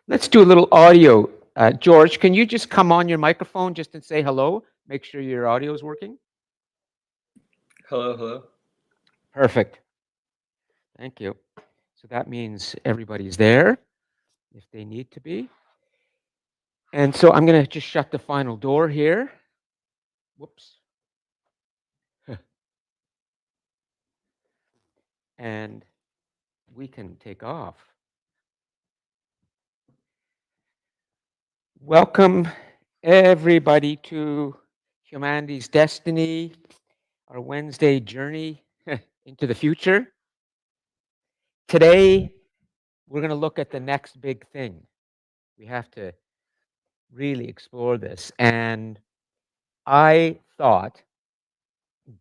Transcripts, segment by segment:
Let's do a little audio. George, can you just come on your microphone just and say hello? Make sure your audio is working. Hello, hello. Perfect. Thank you. So that means everybody's there if they need to be. And so I'm going to just shut the final door here. Whoops. And we can take off. Welcome, everybody, to Humanity's Destiny, our Wednesday journey into the future. Today, we're going to look at the next big thing. We have to really explore this. And I thought,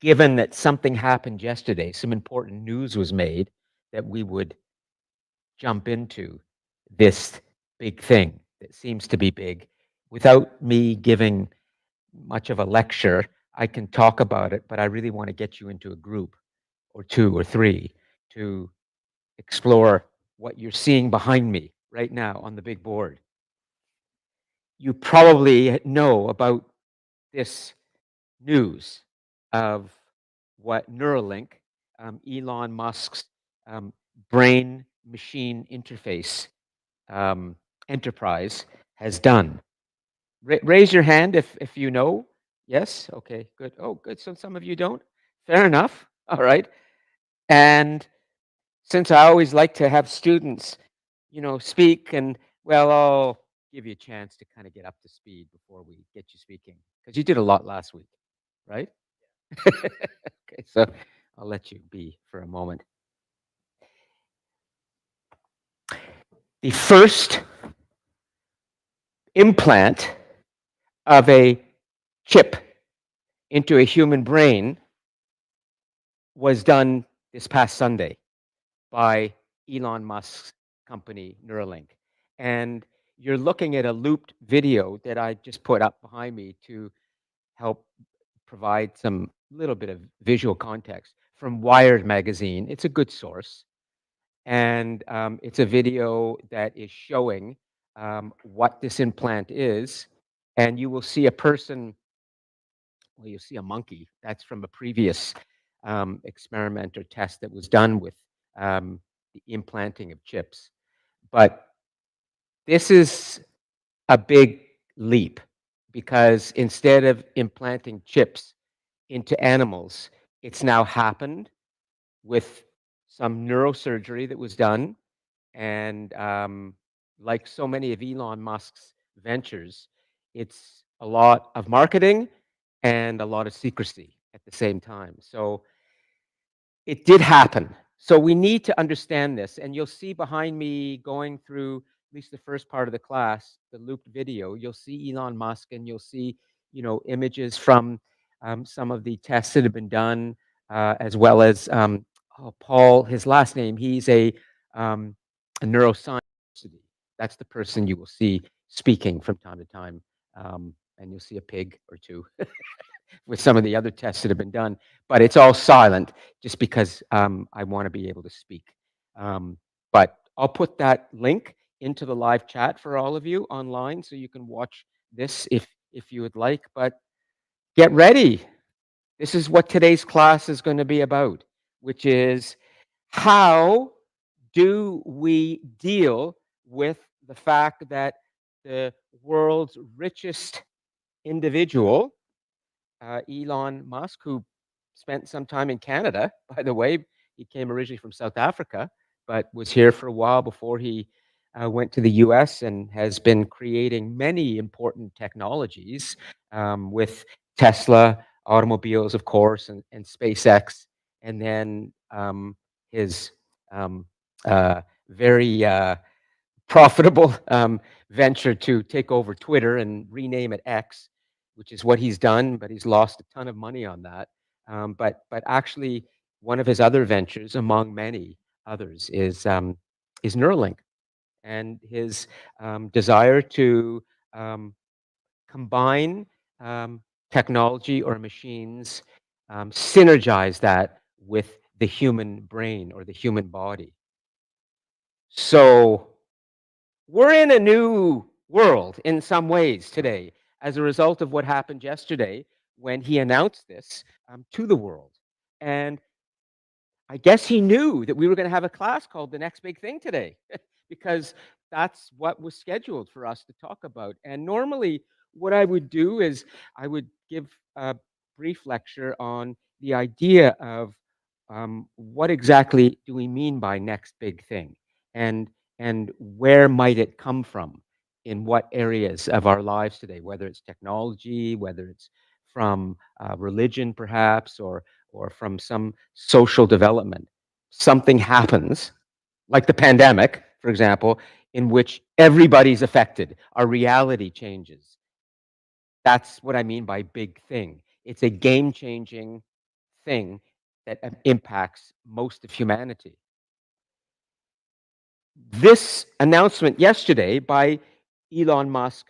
given that something happened yesterday, some important news was made, that we would jump into this big thing that seems to be big without me giving much of a lecture. I can talk about it, but I really want to get you into a group or two or three to explore what you're seeing behind me right now on the big board. You probably know about this news of what Neuralink, Elon Musk's um, brain machine interface um, enterprise, has done. Raise your hand if you know. Yes? Okay, good. Oh, good. So some of you don't. Fair enough. All right. And since I always like to have students, speak, and well, I'll give you a chance to kind of get up to speed before we get you speaking because you did a lot last week, right? Okay, so I'll let you be for a moment. The first implant of a chip into a human brain was done this past Sunday by Elon Musk's company, Neuralink. And you're looking at a looped video that I just put up behind me to help provide some little bit of visual context from Wired magazine. It's a good source. And it's a video that is showing what this implant is. And you will see a person, well, you'll see a monkey. That's from a previous experiment or test that was done with the implanting of chips. But this is a big leap because instead of implanting chips into animals, it's now happened with some neurosurgery that was done. And like so many of Elon Musk's ventures, it's a lot of marketing and a lot of secrecy at the same time. So it did happen. So we need to understand this. And you'll see behind me going through at least the first part of the class, the looped video, you'll see Elon Musk and you'll see, images from some of the tests that have been done, as well as Paul, his last name, he's um, a neuroscientist. That's the person you will see speaking from time to time. And you'll see a pig or two with some of the other tests that have been done, but it's all silent just because I want to be able to speak. But I'll put that link into the live chat for all of you online so you can watch this if you would like. But get ready. This is what today's class is going to be about, which is how do we deal with the fact that the world's richest individual, Elon Musk, who spent some time in Canada, by the way. He came originally from South Africa, but was here for a while before he went to the US and has been creating many important technologies with Tesla, automobiles, of course, and SpaceX, and then his um, very profitable venture to take over Twitter and rename it X, which is what he's done, but he's lost a ton of money on that. But actually, one of his other ventures, among many others, is Neuralink, and his desire to um, combine um, technology or machines, synergize that with the human brain or the human body. So we're in a new world in some ways today as a result of what happened yesterday when he announced this to the world. And I guess he knew that we were going to have a class called The Next Big Thing today because that's what was scheduled for us to talk about. And normally, what I would do is I would give a brief lecture on the idea of what exactly do we mean by next big thing, and where might it come from in what areas of our lives today, whether it's technology, whether it's from religion, perhaps, or from some social development. Something happens, like the pandemic, for example, in which everybody's affected. Our reality changes. That's what I mean by big thing. It's a game-changing thing that impacts most of humanity. This announcement yesterday by Elon Musk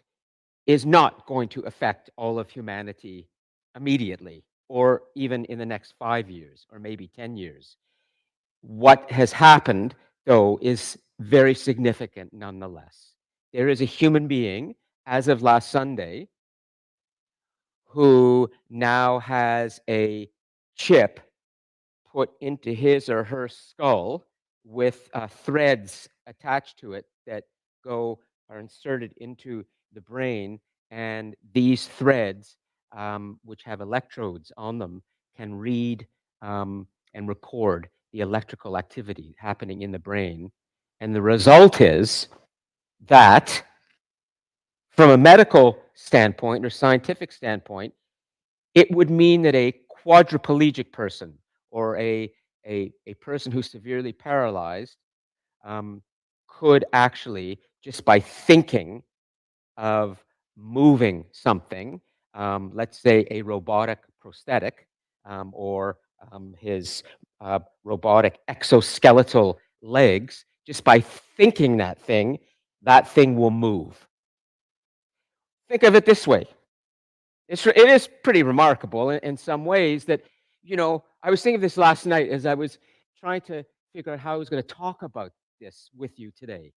is not going to affect all of humanity immediately, or even in the next 5 years, or maybe 10 years. What has happened, though, is very significant nonetheless. There is a human being, as of last Sunday, who now has a chip put into his or her skull with threads attached to it that are inserted into the brain, and these threads, which have electrodes on them, can read and record the electrical activity happening in the brain. And the result is that, from a medical standpoint or scientific standpoint, it would mean that a quadriplegic person, or a person who's severely paralyzed, could actually, just by thinking of moving something, let's say a robotic prosthetic, or his robotic exoskeletal legs, just by thinking that thing will move. Think of it this way. It is pretty remarkable in some ways that, I was thinking of this last night as I was trying to figure out how I was going to talk about this with you today.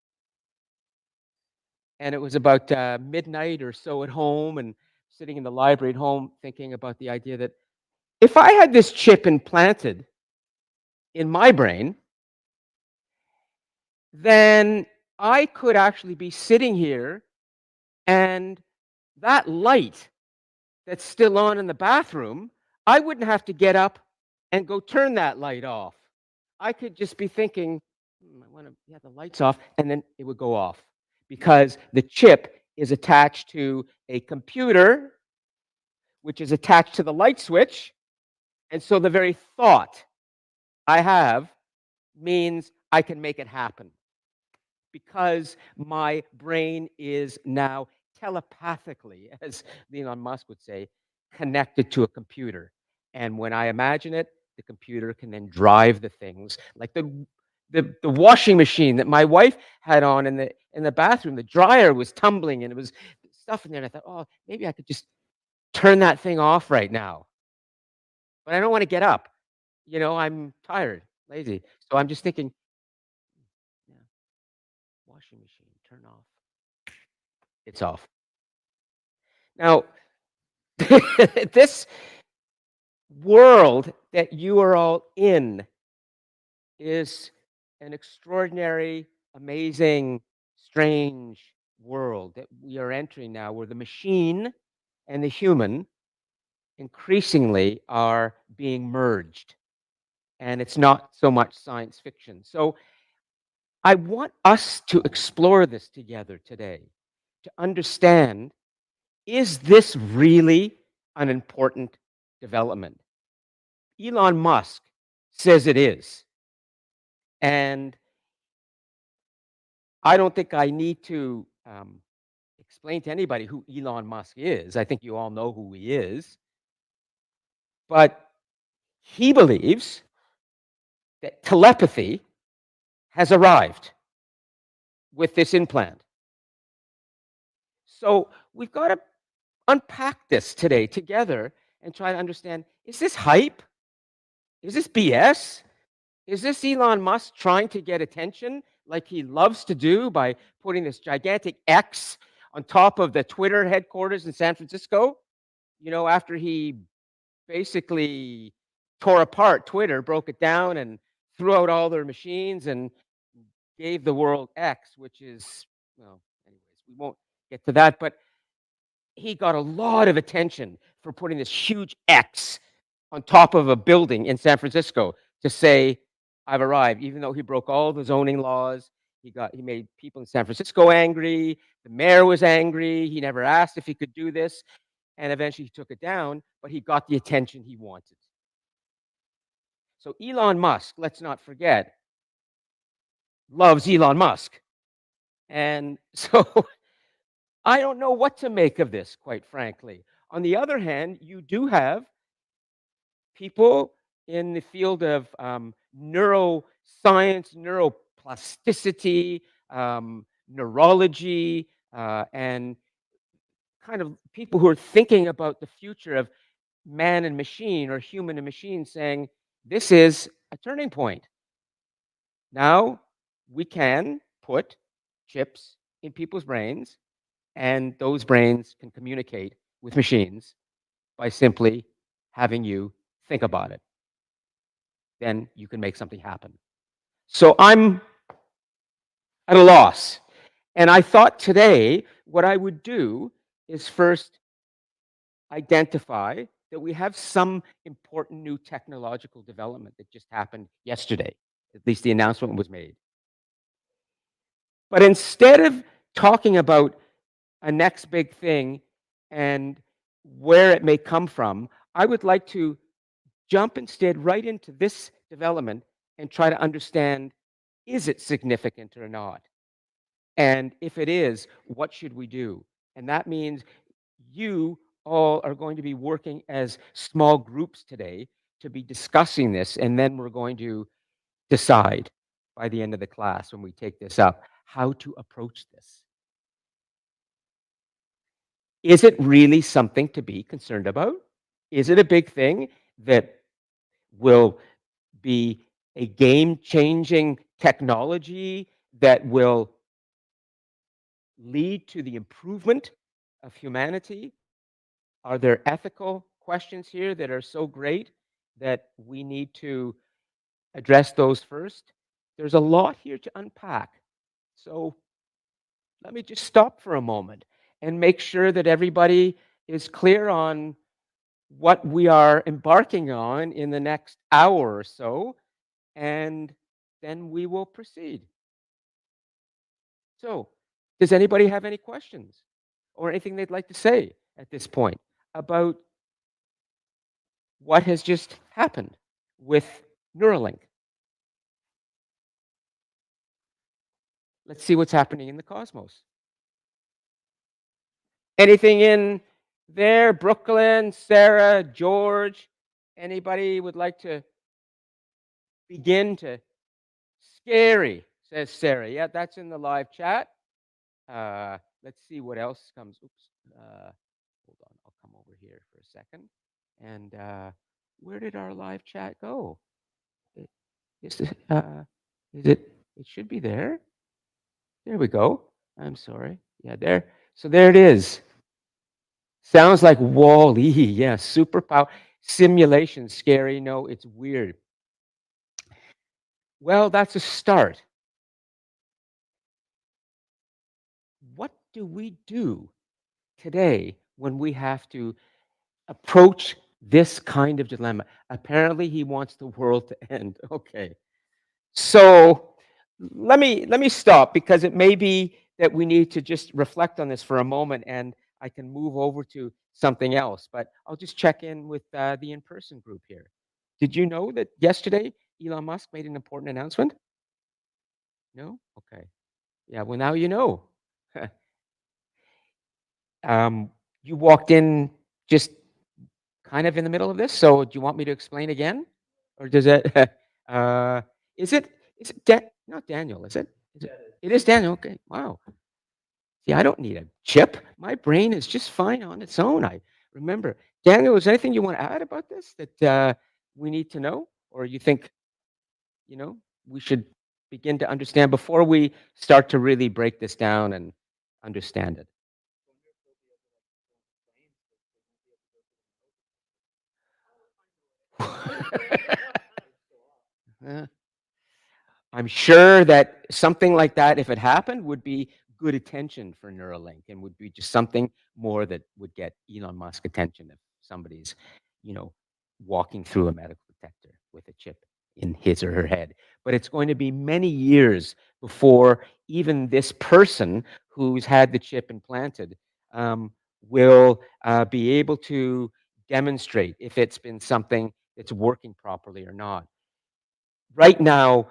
And it was about midnight or so at home, and sitting in the library at home thinking about the idea that if I had this chip implanted in my brain, then I could actually be sitting here, and that light that's still on in the bathroom, I wouldn't have to get up and go turn that light off. I could just be thinking, I want to have the lights off, and then it would go off because the chip is attached to a computer, which is attached to the light switch. And so the very thought I have means I can make it happen because my brain is now telepathically, as Elon Musk would say, connected to a computer. And when I imagine it, the computer can then drive the things, like the washing machine that my wife had on in the bathroom. The dryer was tumbling and it was stuff in there. And I thought, oh, maybe I could just turn that thing off right now. But I don't want to get up. I'm tired, lazy. So I'm just thinking, yeah, washing machine, turn off. It's off. Now, this world that you are all in is an extraordinary, amazing, strange world that we are entering now, where the machine and the human increasingly are being merged. And it's not so much science fiction. So I want us to explore this together today, to understand, is this really an important development? Elon Musk says it is. And I don't think I need to explain to anybody who Elon Musk is. I think you all know who he is. But he believes that telepathy has arrived with this implant. So we've got to unpack this today together and try to understand, is this hype? Is this BS? Is this Elon Musk trying to get attention like he loves to do by putting this gigantic X on top of the Twitter headquarters in San Francisco, after he basically tore apart Twitter, broke it down, and threw out all their machines and gave the world X, which is, well, anyways, we won't get to that, but he got a lot of attention for putting this huge X on top of a building in San Francisco to say, I've arrived, even though he broke all the zoning laws. He made people in San Francisco angry. The mayor was angry. He never asked if he could do this. And eventually he took it down, but he got the attention he wanted. So Elon Musk, let's not forget, loves Elon Musk. And so I don't know what to make of this, quite frankly. On the other hand, you do have people in the field of neuroscience, neuroplasticity, neurology, and kind of people who are thinking about the future of man and machine or human and machine, saying this is a turning point. Now we can put chips in people's brains, and those brains can communicate with machines by simply having you think about it. Then you can make something happen. So I'm at a loss. And I thought today what I would do is first identify that we have some important new technological development that just happened yesterday. At least the announcement was made. But instead of talking about a next big thing and where it may come from, I would like to jump instead right into this development and try to understand, is it significant or not? And if it is, what should we do? And that means you all are going to be working as small groups today to be discussing this, and then we're going to decide by the end of the class when we take this up how to approach this. Is it really something to be concerned about? Is it a big thing that will be a game-changing technology that will lead to the improvement of humanity? Are there ethical questions here that are so great that we need to address those first? There's a lot here to unpack. So let me just stop for a moment and make sure that everybody is clear on what we are embarking on in the next hour or so, and then we will proceed. So, does anybody have any questions or anything they'd like to say at this point about what has just happened with Neuralink? Let's see what's happening in the cosmos. Anything in there? Brooklyn, Sarah, George, anybody would like to begin to? Scary, says Sarah. Yeah, that's in the live chat. Let's see what else comes. Oops. Hold on, I'll come over here for a second. And where did our live chat go? Is it? It should be there. There we go. I'm sorry. Yeah, there. So there it is. Sounds like Wall-E. Yeah, superpower simulation. Scary. No, it's weird. Well, that's a start. What do we do today when we have to approach this kind of dilemma? Apparently, he wants the world to end. Okay. So let me stop, because it may be that we need to just reflect on this for a moment, and I can move over to something else. But I'll just check in with the in-person group here. Did you know that yesterday Elon Musk made an important announcement? No? Okay. Yeah, well, now you know. You walked in just kind of in the middle of this, so do you want me to explain again? Or does it, is it not Daniel, is it? It is Daniel, okay, wow. See, I don't need a chip. My brain is just fine on its own. I remember. Daniel, is there anything you want to add about this that we need to know? Or you think, we should begin to understand before we start to really break this down and understand it? Uh, I'm sure that something like that, if it happened, would be good attention for Neuralink and would be just something more that would get Elon Musk attention if somebody's, you know, walking through a medical detector with a chip in his or her head. But it's going to be many years before even this person who's had the chip implanted um, will be able to demonstrate if it's been something that's working properly or not. Right now,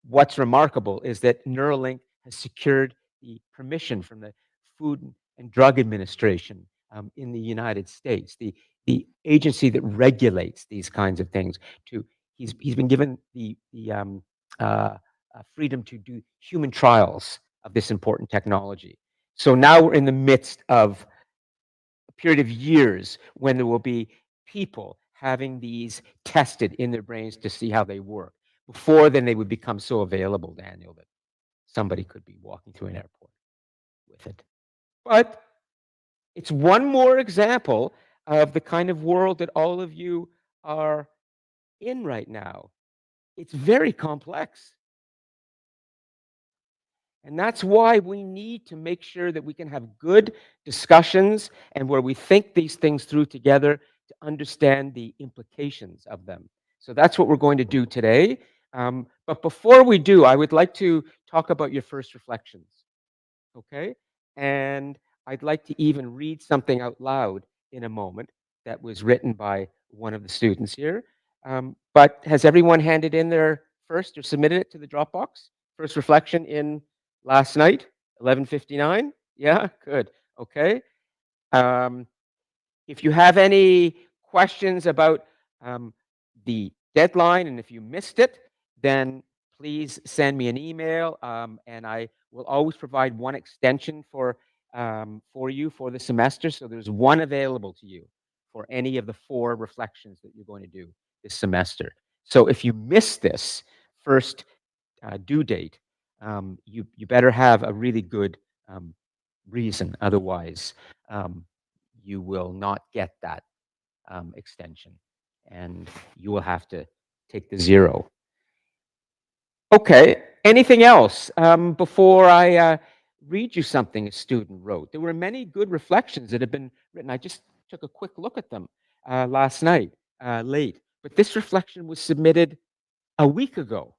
what's remarkable is that Neuralink has secured the permission from the Food and Drug Administration in the United States, the agency that regulates these kinds of things. He's been given the freedom to do human trials of this important technology. So now we're in the midst of a period of years when there will be people having these tested in their brains to see how they work. Before then, they would become so available, Daniel, that somebody could be walking through an airport with it. But it's one more example of the kind of world that all of you are in right now. It's very complex. And that's why we need to make sure that we can have good discussions and where we think these things through together to understand the implications of them. So that's what we're going to do today. But before we do, I would like to talk about your first reflections. Okay? And I'd like to even read something out loud in a moment that was written by one of the students here. But has everyone handed in their first or submitted it to the Dropbox? First reflection in last night, 11:59? Yeah, good. Okay. Um, if you have any questions about the deadline and if you missed it, then please send me an email and I will always provide one extension for you for the semester. So there's one available to you for any of the 4 reflections that you're going to do this semester. So if you miss this first due date, you better have a really good reason. Otherwise, you will not get that extension, and you will have to take the 0. Okay, anything else before I read you something a student wrote? There were many good reflections that have been written. I just took a quick look at them last night, late. But this reflection was submitted a week ago.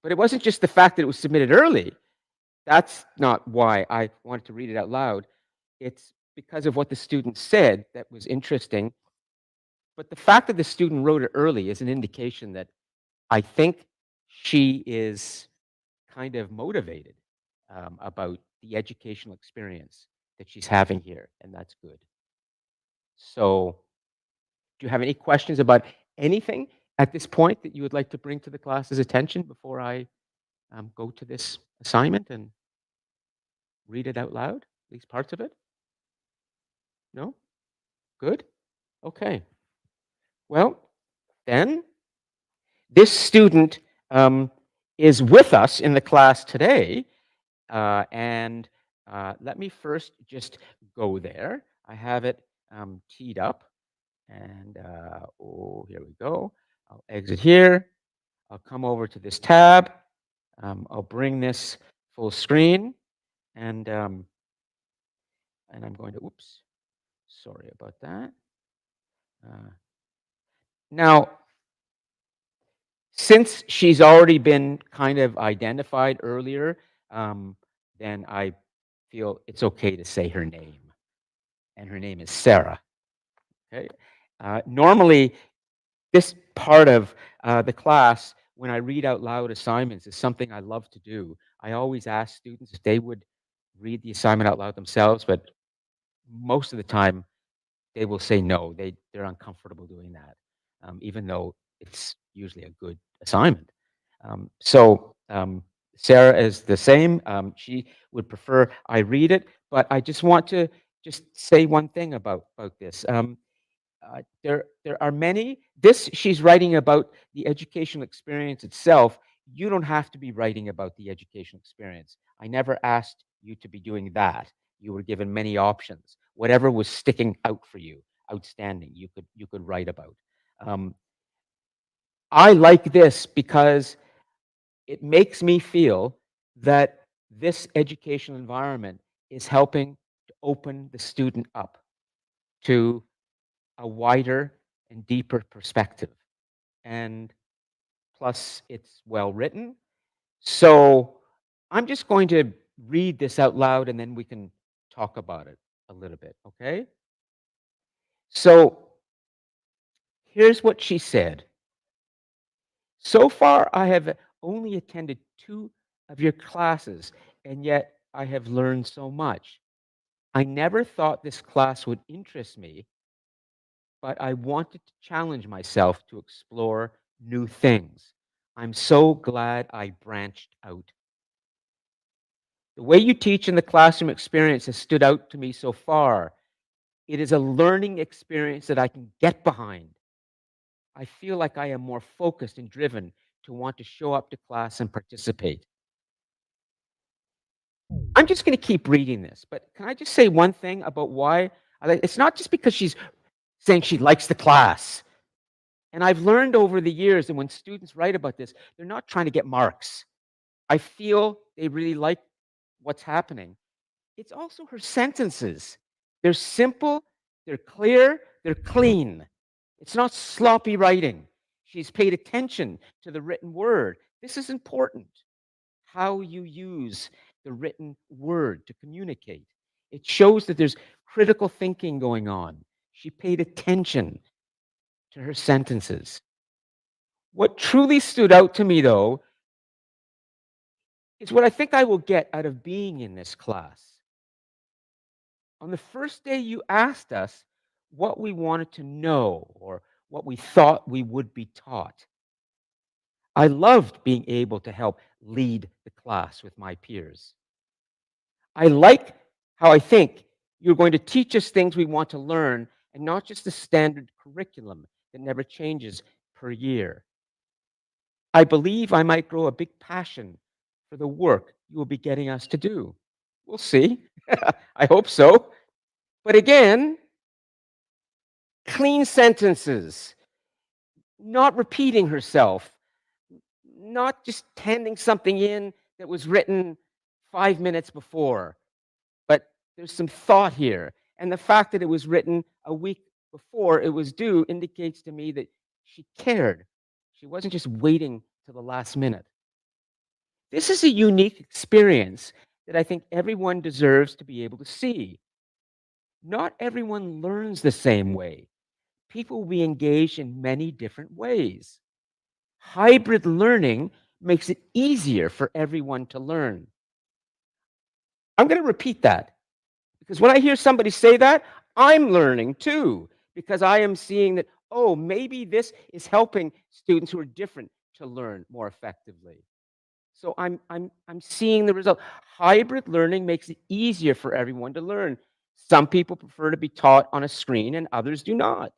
But it wasn't just the fact that it was submitted early. That's not why I wanted to read it out loud. It's because of what the student said that was interesting. But the fact that the student wrote it early is an indication that I think she is kind of motivated about the educational experience that she's having here, and that's good. So, do you have any questions about anything at this point that you would like to bring to the class's attention before I go to this assignment and read it out loud, these parts of it? No? Good? Okay. Well, then, this student is with us in the class today, and let me first just go there. I have it teed up, and oh, here we go. I'll exit here. I'll come over to this tab. I'll bring this full screen, and I'm going to, oops, sorry about that. Now, since she's already been kind of identified earlier, then I feel it's okay to say her name. And her name is Sarah. Okay. Normally, this part of the class, when I read out loud assignments, is something I love to do. I always ask students if they would read the assignment out loud themselves, but most of the time they will say no. They're uncomfortable doing that, even though it's usually a good assignment. Sarah is the same. She would prefer I read it, but I just want to just say one thing about this. There are many. This she's writing about the educational experience itself, You don't have to be writing about the educational experience. I never asked you to be doing that. You were given many options. Whatever was sticking out for you, outstanding, you could write about. Um, I like this because it makes me feel that this educational environment is helping to open the student up to a wider and deeper perspective. And plus, it's well written. So I'm just going to read this out loud and then we can talk about it a little bit, okay? So here's what she said. So far, I have only attended 2 of your classes, and yet I have learned so much. I never thought this class would interest me, but I wanted to challenge myself to explore new things. I'm so glad I branched out. The way you teach in the classroom experience has stood out to me so far. It is a learning experience that I can get behind. I feel like I am more focused and driven to want to show up to class and participate. I'm just going to keep reading this, but can I just say one thing about why it's not just because she's saying she likes the class. And I've learned over the years that when students write about this, they're not trying to get marks. I feel they really like what's happening. It's also her sentences. They're simple, they're clear, they're clean. It's not sloppy writing. She's paid attention to the written word. This is important. How you use the written word to communicate. It shows that there's critical thinking going on. She paid attention to her sentences. What truly stood out to me, though, is what I think I will get out of being in this class. On the first day, you asked us what we wanted to know or what we thought we would be taught. I loved being able to help lead the class with my peers. I like how I think you're going to teach us things we want to learn and not just the standard curriculum that never changes per year. I believe I might grow a big passion for the work you will be getting us to do. We'll see. I hope so. But again, clean sentences, not repeating herself, not just handing something in that was written 5 minutes before, but there's some thought here. And the fact that it was written a week before it was due indicates to me that she cared. She wasn't just waiting till the last minute. This is a unique experience that I think everyone deserves to be able to see. Not everyone learns the same way. People will be engaged in many different ways. Hybrid learning makes it easier for everyone to learn. I'm going to repeat that because when I hear somebody say that, I'm learning too because I am seeing that, oh, maybe this is helping students who are different to learn more effectively. So I'm seeing the result. Hybrid learning makes it easier for everyone to learn. Some people prefer to be taught on a screen and others do not.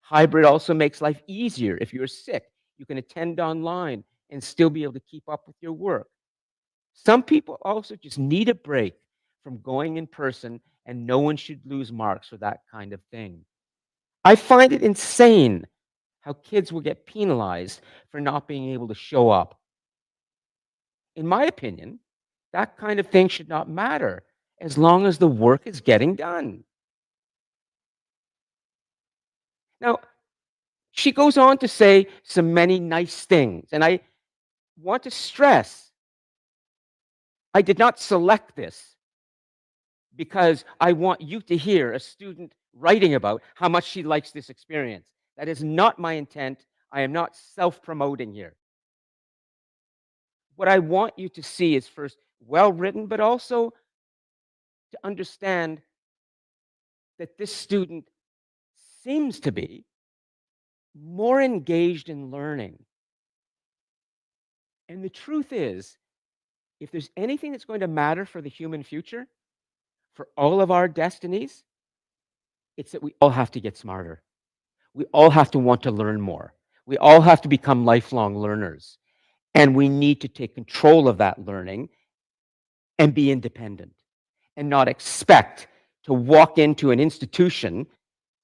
Hybrid also makes life easier. If you're sick, you can attend online and still be able to keep up with your work. Some people also just need a break from going in person, and no one should lose marks for that kind of thing. I find it insane how kids will get penalized for not being able to show up. In my opinion, that kind of thing should not matter as long as the work is getting done. Now, she goes on to say some many nice things, and I want to stress I did not select this because I want you to hear a student writing about how much she likes this experience. That is not my intent. I am not self promoting here. What I want you to see is first well written, but also to understand that this student seems to be more engaged in learning. And the truth is, if there's anything that's going to matter for the human future, for all of our destinies, it's that we all have to get smarter. We all have to want to learn more. We all have to become lifelong learners. And we need to take control of that learning and be independent and not expect to walk into an institution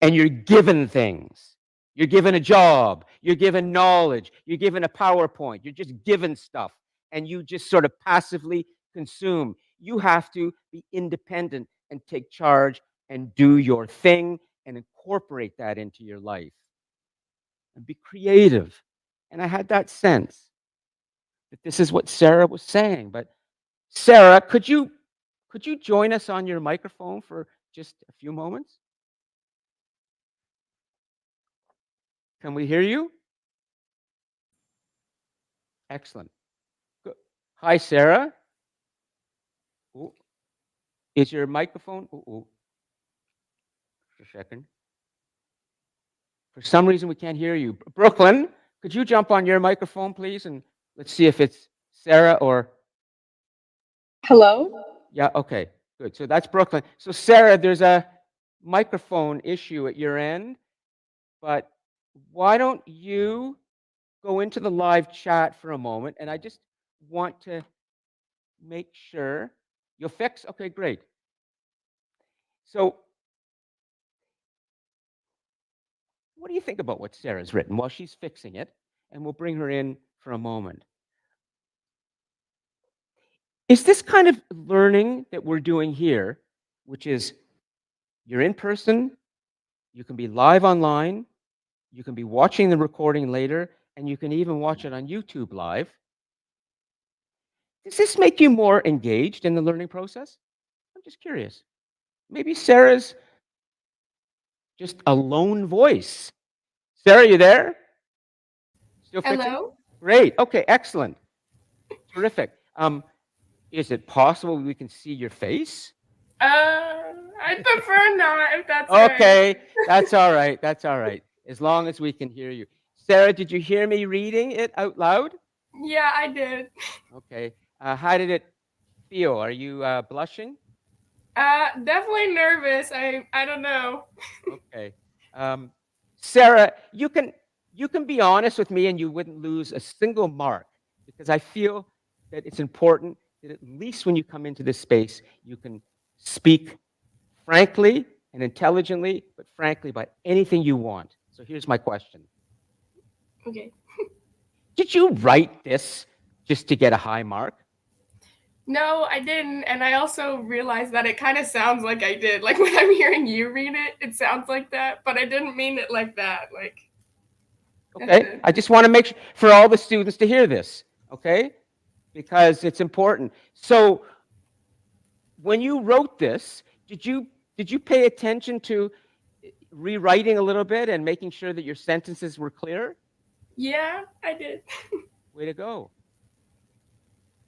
and you're given things. You're given a job, you're given knowledge, you're given a PowerPoint, you're just given stuff and you just sort of passively consume. You have to be independent and take charge and do your thing and incorporate that into your life and be creative. And I had that sense that this is what Sarah was saying. But Sarah, could you join us on your microphone for just a few moments? Can we hear you? Excellent. Good. Hi, Sarah. Ooh. Is your microphone? Ooh. Just a second. For some reason, we can't hear you. Brooklyn, could you jump on your microphone, please? And let's see if it's Sarah or. Hello? Yeah, okay, good. So that's Brooklyn. So, Sarah, there's a microphone issue at your end, but why don't you go into the live chat for a moment? And I just want to make sure you'll fix. Okay, great. So, what do you think about what Sarah's written while she's fixing it? And we'll bring her in for a moment. Is this kind of learning that we're doing here, which is you're in person, you can be live online, you can be watching the recording later, and you can even watch it on YouTube live. Does this make you more engaged in the learning process? I'm just curious. Maybe Sarah's just a lone voice. Sarah, you there? Still fixing? Hello? Great. Okay, excellent. Terrific. Is it possible we can see your face? I prefer not, if that's all right. Okay, that's all right. That's all right. As long as we can hear you. Sarah, did you hear me reading it out loud? Yeah, I did. Okay. How did it feel? Are you blushing? Definitely nervous. I don't know. Okay. Sarah, you can be honest with me and you wouldn't lose a single mark because I feel that it's important that at least when you come into this space, you can speak frankly and intelligently, but frankly about anything you want. So here's my question. Okay. Did you write this just to get a high mark? No, I didn't. And I also realized that it kind of sounds like I did. Like when I'm hearing you read it, it sounds like that, but I didn't mean it like that. Like, okay. I just want to make sure for all the students to hear this, okay? Because it's important. So when you wrote this, did you pay attention to rewriting a little bit and making sure that your sentences were clear? Yeah, I did. Way to go.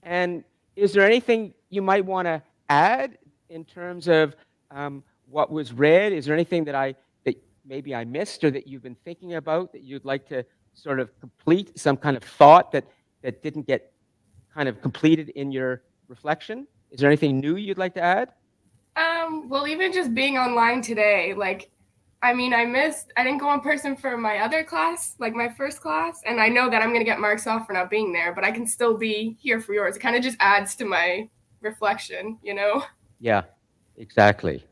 And is there anything you might want to add in terms of what was read? Is there anything that maybe I missed or that you've been thinking about that you'd like to sort of complete, some kind of thought that didn't get kind of completed in your reflection? Is there anything new you'd like to add? Well, even just being online today, like, I mean, I didn't go in person for my other class, like my first class, and I know that I'm going to get marks off for not being there, but I can still be here for yours. It kind of just adds to my reflection, you know? Yeah, exactly.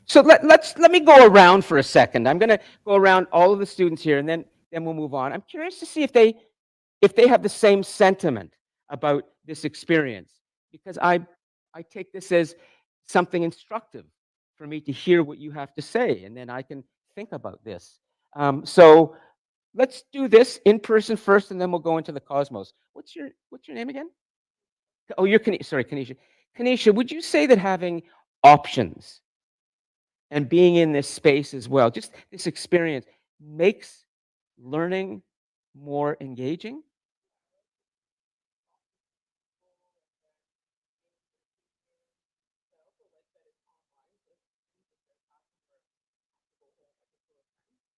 So let me go around for a second. I'm going to go around all of the students here, and then we'll move on. I'm curious to see if they have the same sentiment about this experience, because I take this as something instructive for me to hear what you have to say, and then I can think about this. So let's do this in person first, and then we'll go into the cosmos. What's your name again? Oh, you're sorry, Kanisha. Kanisha, would you say that having options and being in this space as well, just this experience, makes learning more engaging?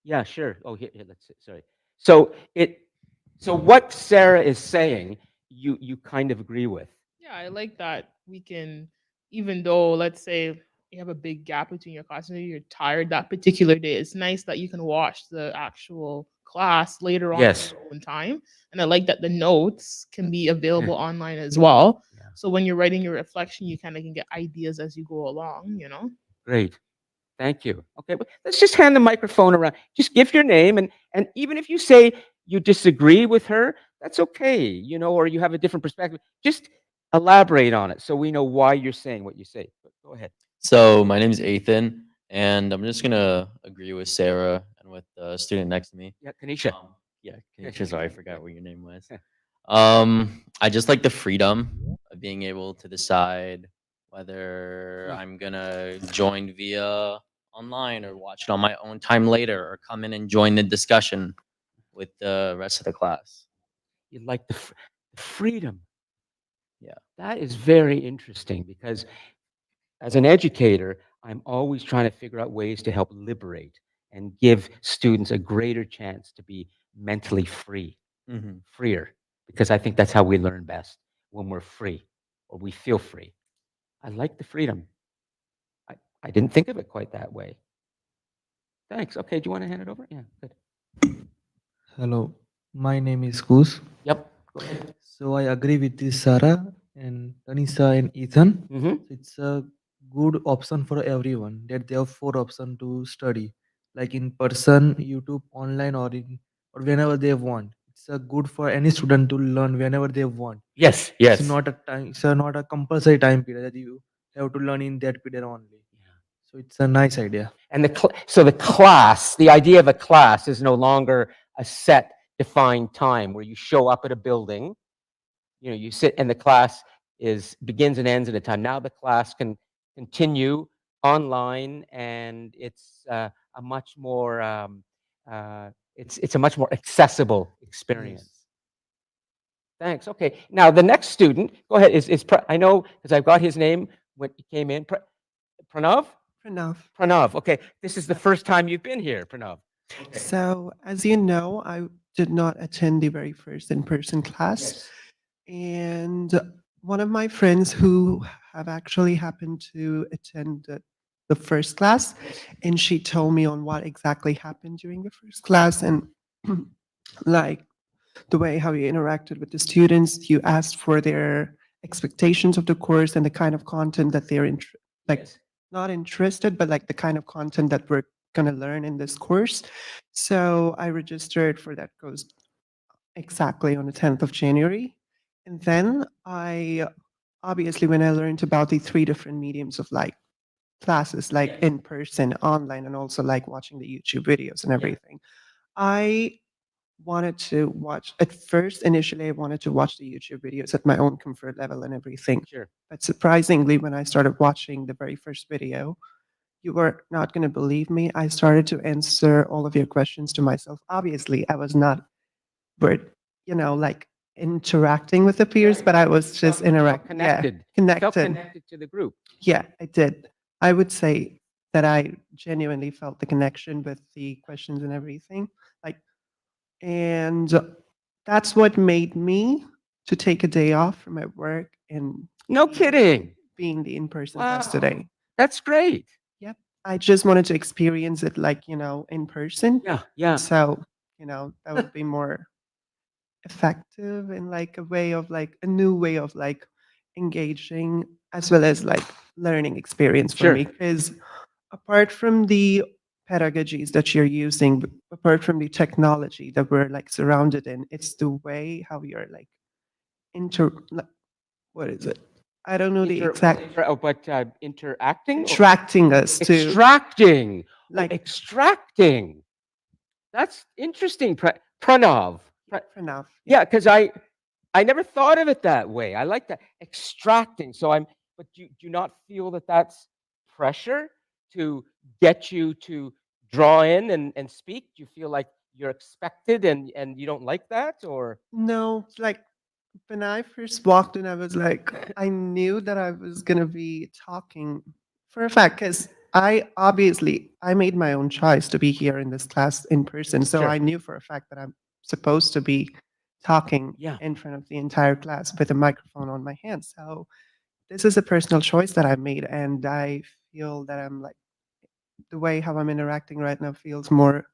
Yeah, sure. Oh, here, let's see. Sorry. So what Sarah is saying, you kind of agree with. Yeah, I like that we can, even though, let's say, you have a big gap between your classes, maybe you're tired that particular day, it's nice that you can watch the actual class later on Yes. in your own time. And I like that the notes can be available online as well. Yeah. So when you're writing your reflection, you kind of can get ideas as you go along, you know? Great. Thank you. Okay, well, let's just hand the microphone around. Just give your name, and even if you say you disagree with her, that's okay, or you have a different perspective. Just elaborate on it so we know why you're saying what you say. But go ahead. So my name is Ethan, and I'm just gonna agree with Sarah and with the student next to me. Yeah, Kanisha. Yeah, Kanisha, sorry, I forgot what your name was. Yeah. I just like the freedom of being able to decide whether Mm. I'm gonna join via online or watch it on my own time later or come in and join the discussion with the rest of the class. You like the freedom. Yeah. That is very interesting because as an educator, I'm always trying to figure out ways to help liberate and give students a greater chance to be mentally free, Mm-hmm. freer, because I think that's how we learn best when we're free or we feel free. I like the freedom. I didn't think of it quite that way. Thanks. Okay, do you want to hand it over? Yeah, good. Hello, my name is Kus. Yep. Go ahead. So I agree with this Sarah and Tanisha and Ethan. Mm-hmm. It's a good option for everyone that they have four options to study, like in person, YouTube, online, or whenever they want. It's a good for any student to learn whenever they want. Yes, It's yes. not a time. It's not a compulsory time period that you have to learn in that period only. So it's a nice idea. And so the class, the idea of a class is no longer a set defined time where you show up at a building, you sit and the class begins and ends at a time. Now the class can continue online, and it's a much more it's a much more accessible experience. Yes. Thanks. Okay. Now the next student, go ahead. I know because I've got his name when he came in. Pranav. Pranav. Pranav. Okay. This is the first time you've been here, Pranav. Okay. So, as you know, I did not attend the very first in-person class. And one of my friends who have actually happened to attend the first class, and she told me on what exactly happened during the first class and like the way how you interacted with the students, you asked for their expectations of the course and the kind of content that they're like Yes. not interested, but like the kind of content that we're going to learn in this course. So I registered for that course exactly on the 10th of January. And then obviously, when I learned about the three different mediums of like classes, like Yes. in person, online, and also like watching the YouTube videos and everything, I wanted to watch at first. Initially, I wanted to watch the YouTube videos at my own comfort level and everything. Sure. But surprisingly, when I started watching the very first video, you were not going to believe me. I started to answer all of your questions to myself. Obviously, I was not, but like interacting with the peers, but I was just interacting. Connected. Yeah, Felt connected. connected to the group. Yeah, I did. I would say that I genuinely felt the connection with the questions and everything. Like, and that's what made me to take a day off from my work and No kidding. being the in-person class Wow. today. That's great. Yep. I just wanted to experience it like, in person. Yeah. Yeah. So, that would be more effective in like a way of like a new way of like engaging as well as like learning experience for Sure. me. Because apart from the pedagogies that you're using, apart from the technology that we're like surrounded in, it's the way how you're like what is it? I don't know the exact Interacting? attracting us to Extracting. like Extracting. That's interesting, Pranav. enough. Yeah, because I never thought of it that way. I like that extracting. But do you not feel that that's pressure to get you to draw in and speak? Do you feel like you're expected and you don't like that, or? No, like when I first walked in, I was like, I knew that I was gonna be talking for a fact because I made my own choice to be here in this class in person. So Sure. I knew for a fact that I'm supposed to be talking Yeah. in front of the entire class with a microphone on my hand. So this is a personal choice that I made, and I feel that I'm like the way how I'm interacting right now feels more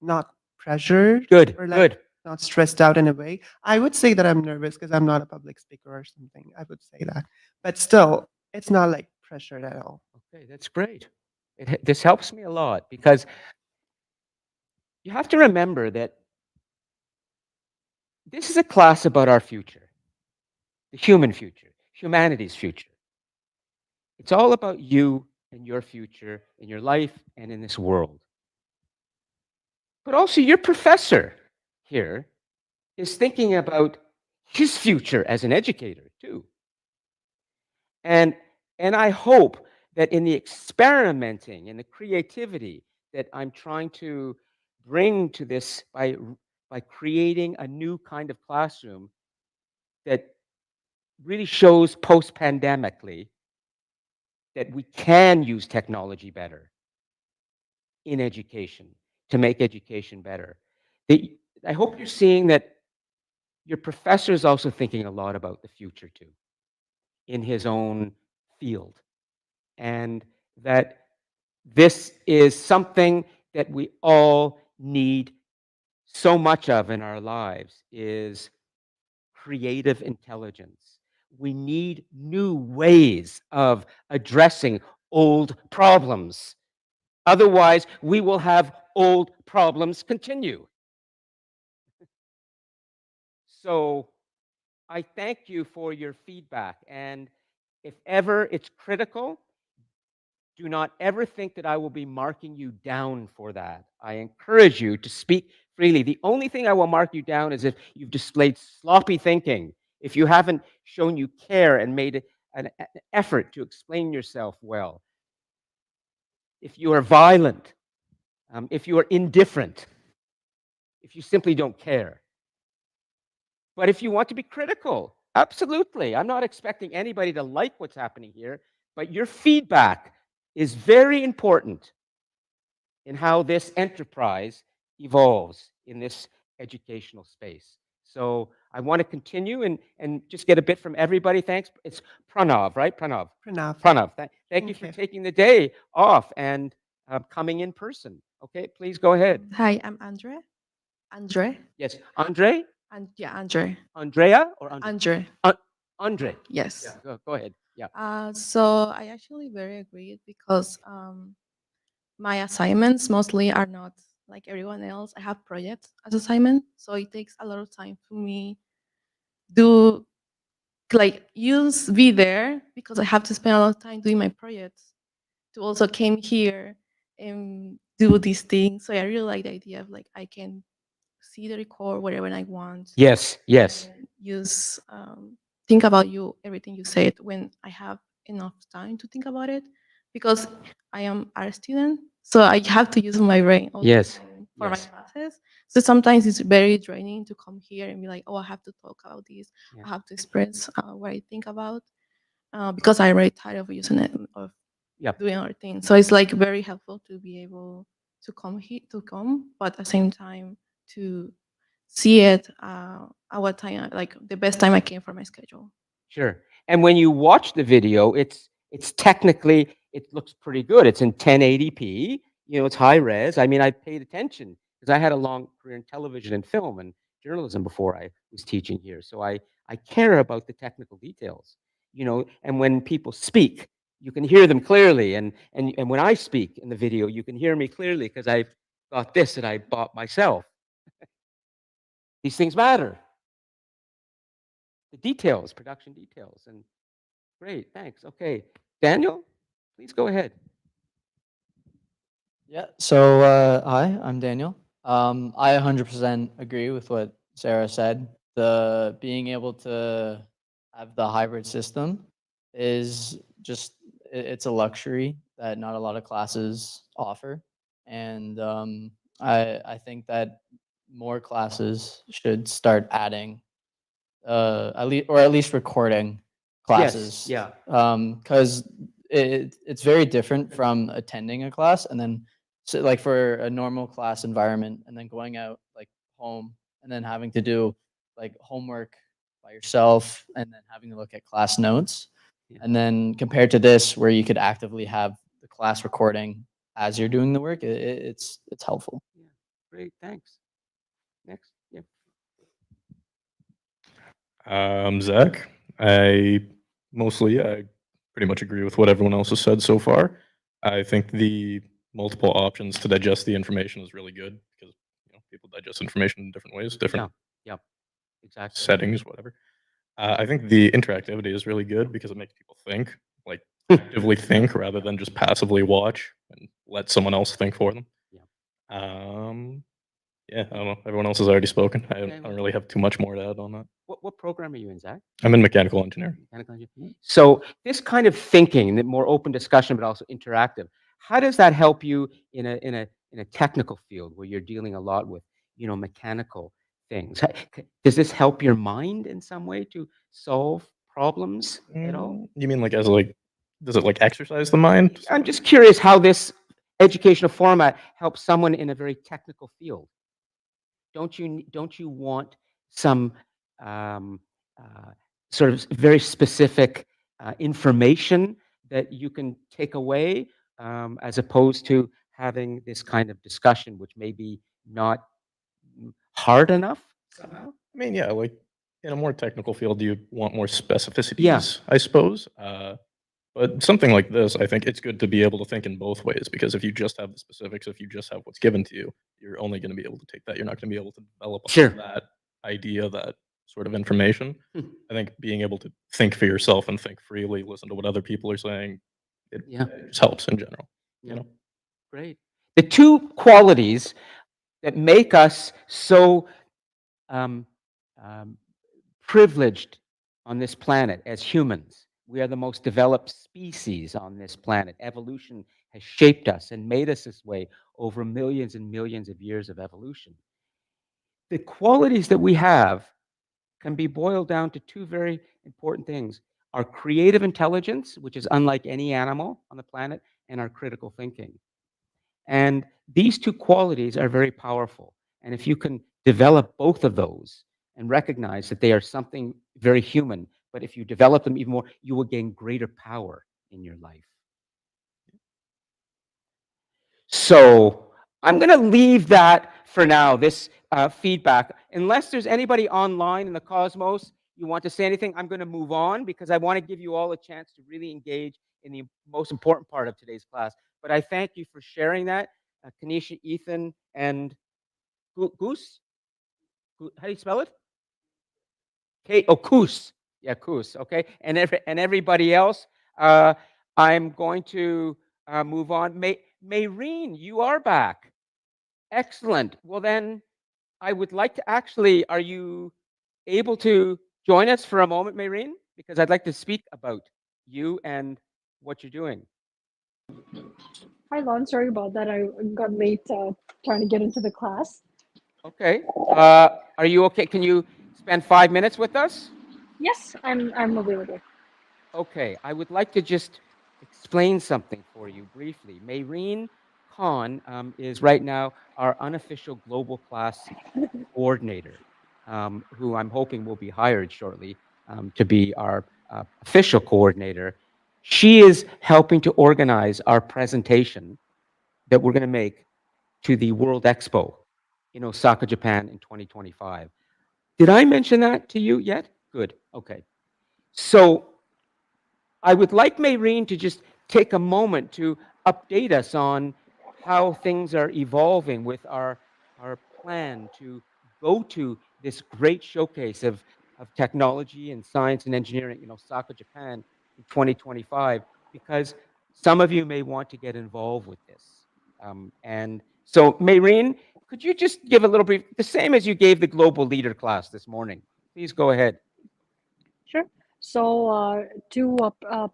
not pressured Good, or like good. not stressed out in a way. I would say that I'm nervous because I'm not a public speaker or something. I would say that. But still, it's not like pressured at all. Okay, that's great. This helps me a lot because you have to remember that this is a class about our future, the human future, humanity's future. It's all about you and your future in your life and in this world. But also, your professor here is thinking about his future as an educator, too. And, and I hope that in the experimenting and the creativity that I'm trying to bring to this by creating a new kind of classroom that really shows post-pandemically that we can use technology better in education to make education better. I hope you're seeing that your professor is also thinking a lot about the future too, in his own field, and that this is something that we all need so much of in our lives is creative intelligence. We need new ways of addressing old problems. Otherwise, we will have old problems continue. So I thank you for your feedback. And if ever it's critical, do not ever think that I will be marking you down for that. I encourage you to speak freely. The only thing I will mark you down is if you've displayed sloppy thinking, if you haven't shown you care and made an effort to explain yourself well, if you are violent, if you are indifferent, if you simply don't care. But if you want to be critical, absolutely. I'm not expecting anybody to like what's happening here, but your feedback is very important in how this enterprise evolves in this educational space. So I want to continue and just get a bit from everybody. Thanks. It's Pranav, right? Pranav. Pranav. Pranav. Thank you for Okay. taking the day off and coming in person. Okay, please go ahead. Hi, I'm Andre. Andre. Yes, Andre, And yeah, Andre. Andrea, or Andre? Andre. Andre. Yes. Yeah, go ahead. Yeah. So I actually very agree because my assignments mostly are not like everyone else. I have projects as assignment, so it takes a lot of time for me do like use be there because I have to spend a lot of time doing my projects to also came here and do these things. So I really like the idea of like I can see the record wherever I want. Yes, yes. And use think about you everything you said when I have enough time to think about it because I am art student, so I have to use my brain all the Yes, time for yes. my classes. So sometimes it's very draining to come here and be like, oh, I have to talk about this. Yeah. I have to express what I think about because I'm very tired of using it of Yep. doing other things. So it's like very helpful to be able to come here to come, but at the same time to see it at what time, like the best time I can for my schedule. Sure. And when you watch the video, it's technically it looks pretty good. It's in 1080p. You know, it's high res. I mean, I paid attention because I had a long career in television and film and journalism before I was teaching here. So I care about the technical details. You know, and when people speak, you can hear them clearly. And when I speak in the video, you can hear me clearly because I've got this that I bought myself. These things matter. The details, production details. And great, thanks. Okay, Daniel, please go ahead. Yeah. So, hi, I'm Daniel. I 100% agree with what Sarah said. The being able to have the hybrid system is just it's a luxury that not a lot of classes offer, and I think that more classes should start adding at least recording classes. yeah. Because it's very different from attending a class and then so like for a normal class environment and then going out like home and then having to do like homework by yourself and then having to look at class notes. Yeah. And then compared to this where you could actively have the class recording as you're doing the work, it's helpful. Yeah, great, thanks. Zach, I I pretty much agree with what everyone else has said so far. I think the multiple options to digest the information is really good because people digest information in different ways, different Yeah. Exactly. settings, whatever. I think the interactivity is really good because it makes people think, like actively think rather than just passively watch and let someone else think for them. Yeah. Yeah, I don't know. Everyone else has already spoken. I Okay, don't really have too much more to add on that. What program are you in, Zach? I'm in mechanical engineering. Mechanical engineering. So this kind of thinking, the more open discussion, but also interactive, how does that help you in a technical field where you're dealing a lot with mechanical things? Does this help your mind in some way to solve problems at all? You mean like as like, does it like exercise the mind? I'm just curious how this educational format helps someone in a very technical field. Don't you want some um, uh, sort of very specific information that you can take away as opposed to having this kind of discussion, which may be not hard enough somehow? I mean, yeah, like in a more technical field, you want more specificities, Yeah. I suppose. But something like this, I think it's good to be able to think in both ways because if you just have the specifics, if you just have what's given to you, you're only going to be able to take that. You're not going to be able to develop on Sure. that idea, that sort of information. Hmm. I think being able to think for yourself and think freely, listen to what other people are saying, Yeah. it just helps in general. Yeah. You know? Great. The two qualities that make us so um, um, privileged on this planet as humans. We are the most developed species on this planet. Evolution has shaped us and made us this way over millions and millions of years of evolution. The qualities that we have can be boiled down to two very important things: our creative intelligence, which is unlike any animal on the planet, and our critical thinking. And these two qualities are very powerful. And if you can develop both of those and recognize that they are something very human, but if you develop them even more, you will gain greater power in your life. So I'm going to leave that for now, this feedback. Unless there's anybody online in the cosmos, you want to say anything, I'm going to move on because I want to give you all a chance to really engage in the most important part of today's class. But I thank you for sharing that, Kanisha, Ethan, and Goose. How do you spell it? Koos. Yeah, Koos. Okay, and everybody else. I'm going to move on. Mayreen, you are back. Excellent. Well, then I would like to actually, are you able to join us for a moment, Mayreen? Because I'd like to speak about you and what you're doing. Hi, Lon. Sorry about that. I got late trying to get into the class. Okay. Are you okay? Can you spend 5 minutes with us? Yes, I'm available. Okay. I would like to just explain something for you briefly. Mayreen Khan is right now our unofficial global class coordinator, who I'm hoping will be hired shortly to be our official coordinator. She is helping to organize our presentation that we're going to make to the World Expo in Osaka, Japan in 2025. Did I mention that to you yet? Good. Okay. So I would like Mayreen to just take a moment to update us on how things are evolving with our plan to go to this great showcase of technology and science and engineering in Osaka, Japan in 2025, because some of you may want to get involved with this. And so, Mayreen, could you just give a little brief, the same as you gave the global leader class this morning? Please go ahead. Sure. So to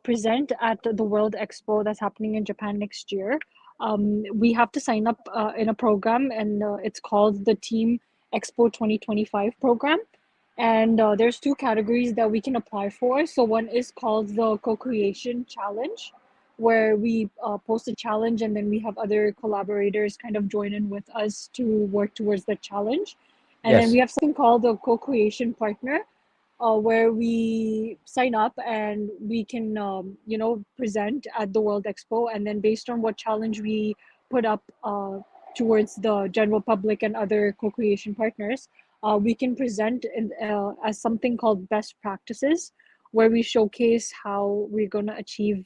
present at the World Expo that's happening in Japan next year, we have to sign up in a program, and it's called the Team Expo 2025 program. And there's two categories that we can apply for. So one is called the Co-Creation Challenge, where we post a challenge and then we have other collaborators kind of join in with us to work towards the challenge. And then Yes. we have something called the Co-Creation Partner, where we sign up and we can present at the World Expo, and then based on what challenge we put up towards the general public and other co-creation partners, we can present as something called best practices, where we showcase how we're going to achieve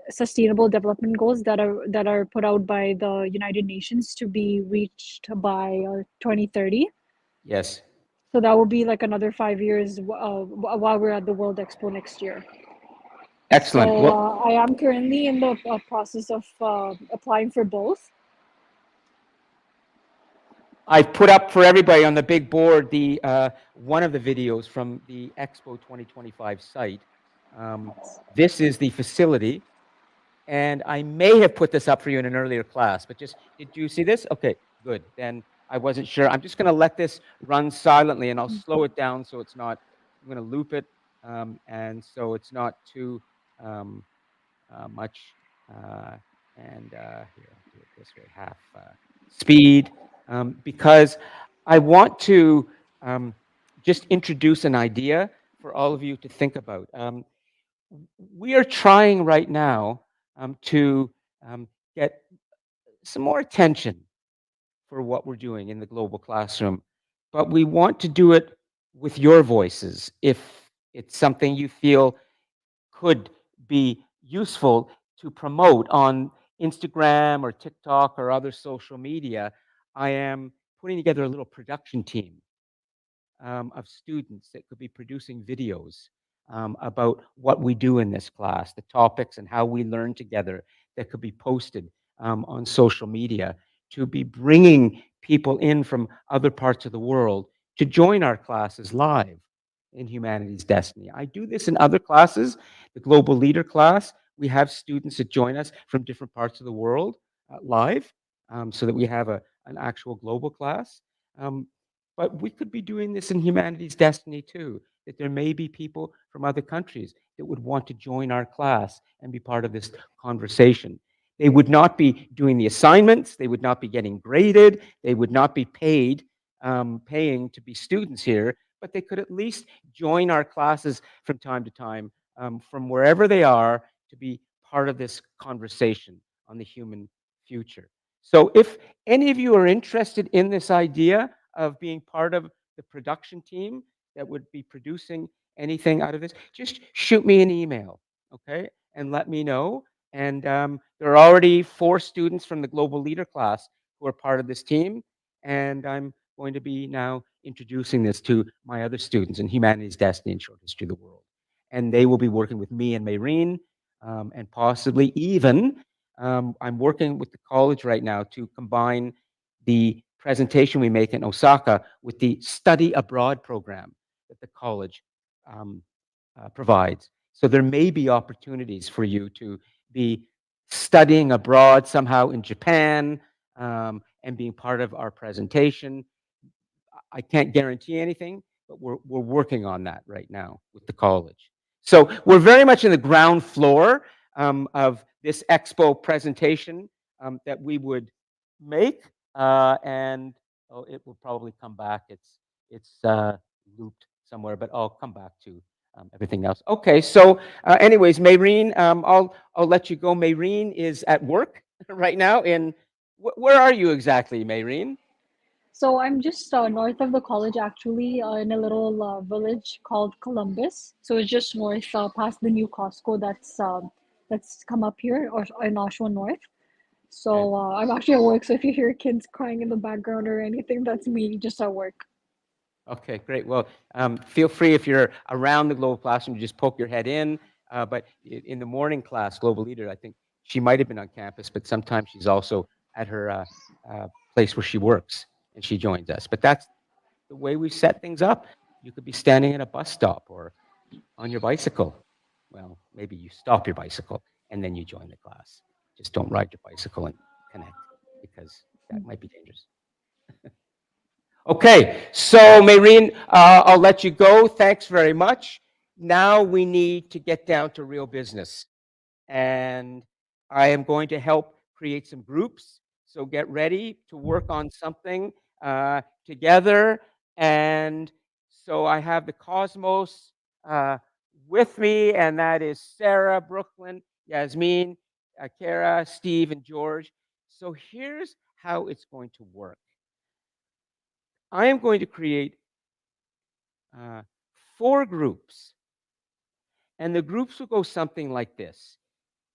sustainable development goals that are put out by the United Nations to be reached by 2030. Yes. So that will be like another 5 years while we're at the World Expo next year. Excellent. So Well, I am currently in the process of applying for both. I've put up for everybody on the big board the one of the videos from the Expo 2025 site. This is the facility, and I may have put this up for you in an earlier class, but just, did you see this? Okay, good. Then I wasn't sure. I'm just going to let this run silently, and I'll slow it down so it's not, I'm going to loop it, and so it's not too much. And here, I'll do it this way, half speed, because I want to just introduce an idea for all of you to think about. We are trying right now to get some more attention for what we're doing in the global classroom, but we want to do it with your voices. If it's something you feel could be useful to promote on Instagram or TikTok or other social media, I am putting together a little production team of students that could be producing videos about what we do in this class, the topics and how we learn together, that could be posted on social media, to be bringing people in from other parts of the world to join our classes live in Humanities Destiny. I do this in other classes. The Global Leader class, we have students that join us from different parts of the world live, so that we have an actual global class. But we could be doing this in Humanities Destiny too, that there may be people from other countries that would want to join our class and be part of this conversation. They would not be doing the assignments, they would not be getting graded, they would not be paid, paying to be students here, but they could at least join our classes from time to time, from wherever they are, to be part of this conversation on the human future. So if any of you are interested in this idea of being part of the production team that would be producing anything out of this, just shoot me an email, okay? And let me know. And there are already 4 students from the Global Leader class who are part of this team. And I'm going to be now introducing this to my other students in Humanities Destiny and Short History of the World. And they will be working with me and Mayreen, and possibly even, I'm working with the college right now to combine the presentation we make in Osaka with the study abroad program that the college provides. So there may be opportunities for you to be studying abroad somehow in Japan, and being part of our presentation. I can't guarantee anything, but we're working on that right now with the college. So we're very much in the ground floor of this expo presentation that we would make, and it will probably come back. It's looped somewhere, but I'll come back to everything else. Okay, so anyways, Mayreen, I'll let you go. Mayreen is at work right now. Where are you exactly, Mayreen? So I'm just north of the college, actually, in a little village called Columbus. So it's just north, past the new Costco that's come up here, or in Oshawa North. So I'm actually at work. So if you hear kids crying in the background or anything, that's me just at work. Okay, great. Well, feel free, if you're around the global classroom, to just poke your head in. But in the morning class, Global Leader, I think she might have been on campus, but sometimes she's also at her place where she works, and she joins us. But that's the way we set things up. You could be standing at a bus stop or on your bicycle. Well, maybe you stop your bicycle and then you join the class. Just don't ride your bicycle and connect, because that might be dangerous. Okay, so Mayreen, I'll let you go. Thanks very much. Now we need to get down to real business. And I am going to help create some groups. So get ready to work on something together. And so I have the Cosmos with me, and that is Sarah, Brooklyn, Yasmin, Kara, Steve, and George. So here's how it's going to work. I am going to create 4 groups. And the groups will go something like this.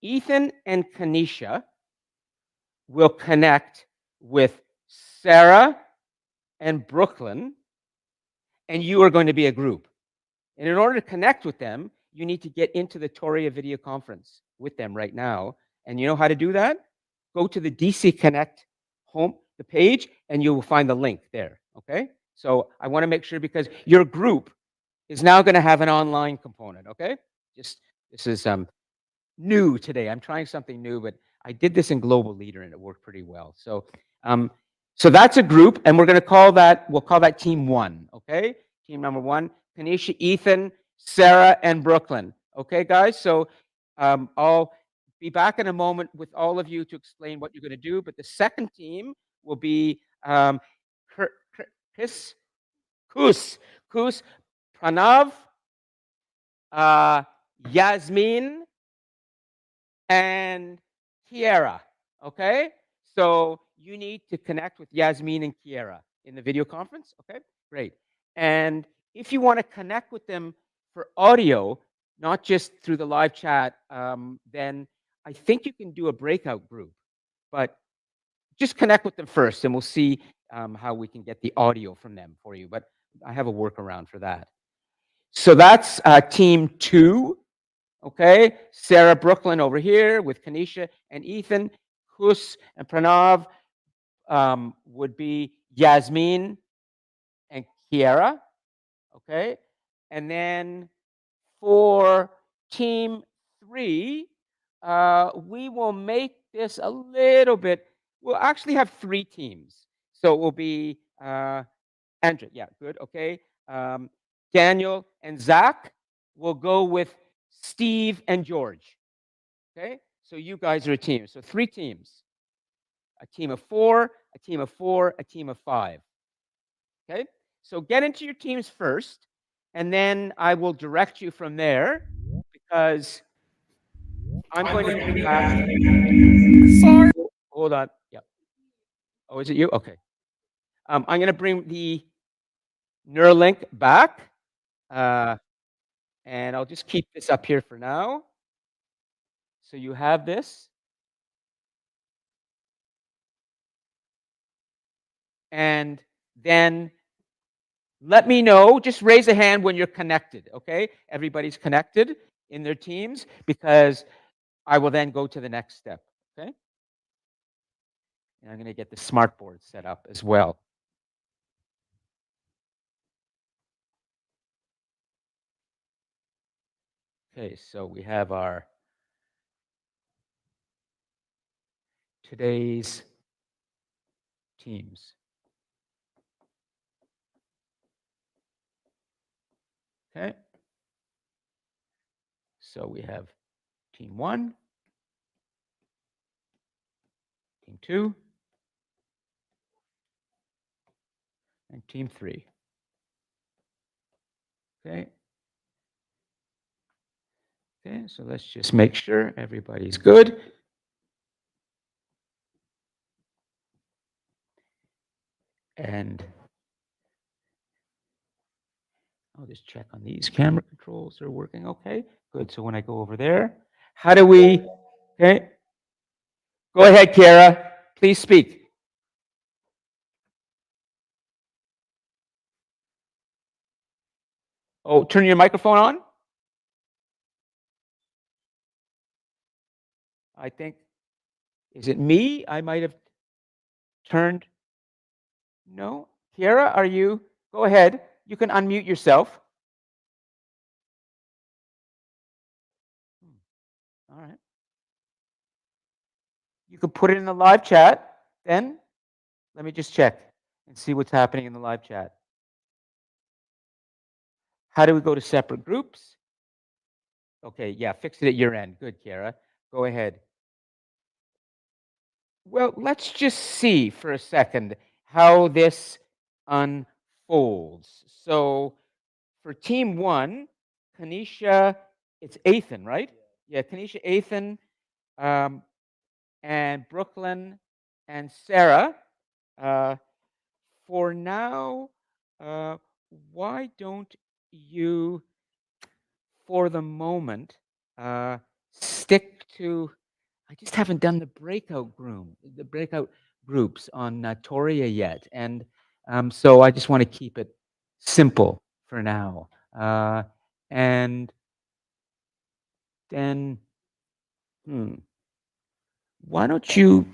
Ethan and Kanisha will connect with Sarah and Brooklyn, and you are going to be a group. And in order to connect with them, you need to get into the Toria video conference with them right now. And you know how to do that? Go to the DC Connect the page, and you will find the link there. Okay? So I want to make sure, because your group is now going to have an online component. Okay? This is new today. I'm trying something new, but I did this in Global Leader and it worked pretty well. So so that's a group, and we'll call that team 1. Okay? Team number 1, Kanisha, Ethan, Sarah, and Brooklyn. Okay, guys? So I'll be back in a moment with all of you to explain what you're going to do, but the second team will be Kus, Pranav, Yasmin, and Kiera. Okay? So you need to connect with Yasmin and Kiera in the video conference. Okay? Great. And if you want to connect with them for audio, not just through the live chat, then I think you can do a breakout group. But just connect with them first, and we'll see how we can get the audio from them for you. But I have a workaround for that. So that's team 2. Okay, Sarah, Brooklyn over here with Kanisha and Ethan. Kus and Pranav would be Yasmin and Kiera. Okay, and then for team 3, we will make this a little bit. We'll actually have 3 teams. So it will be Andrew. Yeah, good. Okay, Daniel and Zach will go with Steve and George. Okay, so you guys are a team. So 3 teams: a team of 4, a team of 4, a team of 5. Okay, so get into your teams first, and then I will direct you from there, because I'm going to bring back. Sorry. Hold on. Yeah. Oh, is it you? Okay. I'm going to bring the Neuralink back, and I'll just keep this up here for now. So you have this. And then let me know, just raise a hand when you're connected, okay? Everybody's connected in their teams, because I will then go to the next step, okay? And I'm going to get the smartboard set up as well. Okay, so we have our today's teams. Okay. So we have team 1, team 2, and team 3. Okay. Okay, so let's just make sure everybody's good. And I'll just check on these camera controls. They're working okay. Good. So when I go over there, how do we, okay? Go ahead, Kiera. Please speak. Oh, turn your microphone on. I think, is it me? I might have turned. No. Kiera, are you? Go ahead. You can unmute yourself. All right. You can put it in the live chat then. Let me just check and see what's happening in the live chat. How do we go to separate groups? Okay, yeah, fix it at your end. Good, Kiera. Go ahead. Well, let's just see for a second how this unfolds. So for team 1, Kanisha, it's Ethan, right? Yeah, Kanisha, Ethan, and Brooklyn and Sarah. for now, why don't you, for the moment, stick to, I just haven't done the breakout groups on Toria yet. And so I just want to keep it simple for now. And then, why don't you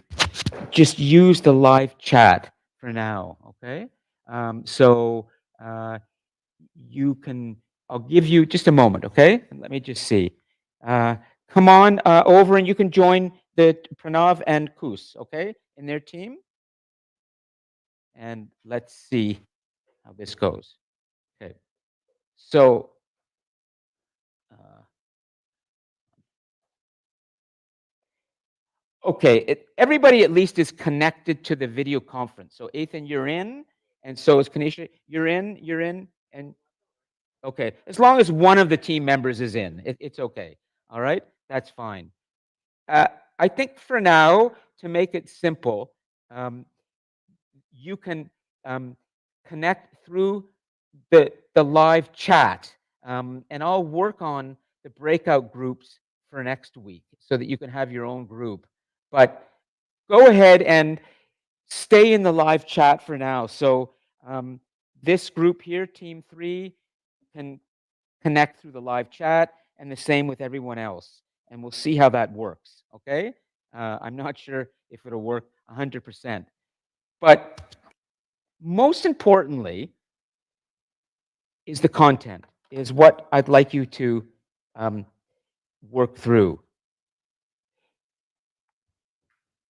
just use the live chat for now, okay? So you can, I'll give you just a moment, okay? Let me just see. Come on over and you can join the Pranav and Kus, okay, in their team. And let's see how this goes. Okay. So, okay, everybody at least is connected to the video conference. So Ethan, you're in, and so is Kanisha. You're in, and okay. As long as one of the team members is in, it's okay. All right, that's fine. I think for now, to make it simple, you can connect through the live chat, and I'll work on the breakout groups for next week so that you can have your own group. But go ahead and stay in the live chat for now. So this group here, Team 3, can connect through the live chat, and the same with everyone else. And we'll see how that works, okay? I'm not sure if it'll work 100%. But most importantly is the content, is what I'd like you to work through.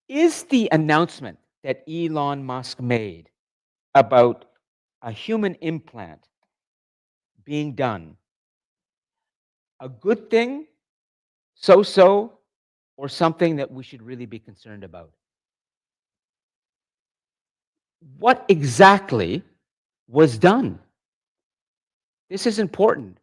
Is the announcement that Elon Musk made about a human implant being done a good thing, so-so, or something that we should really be concerned about? What exactly was done? This is important.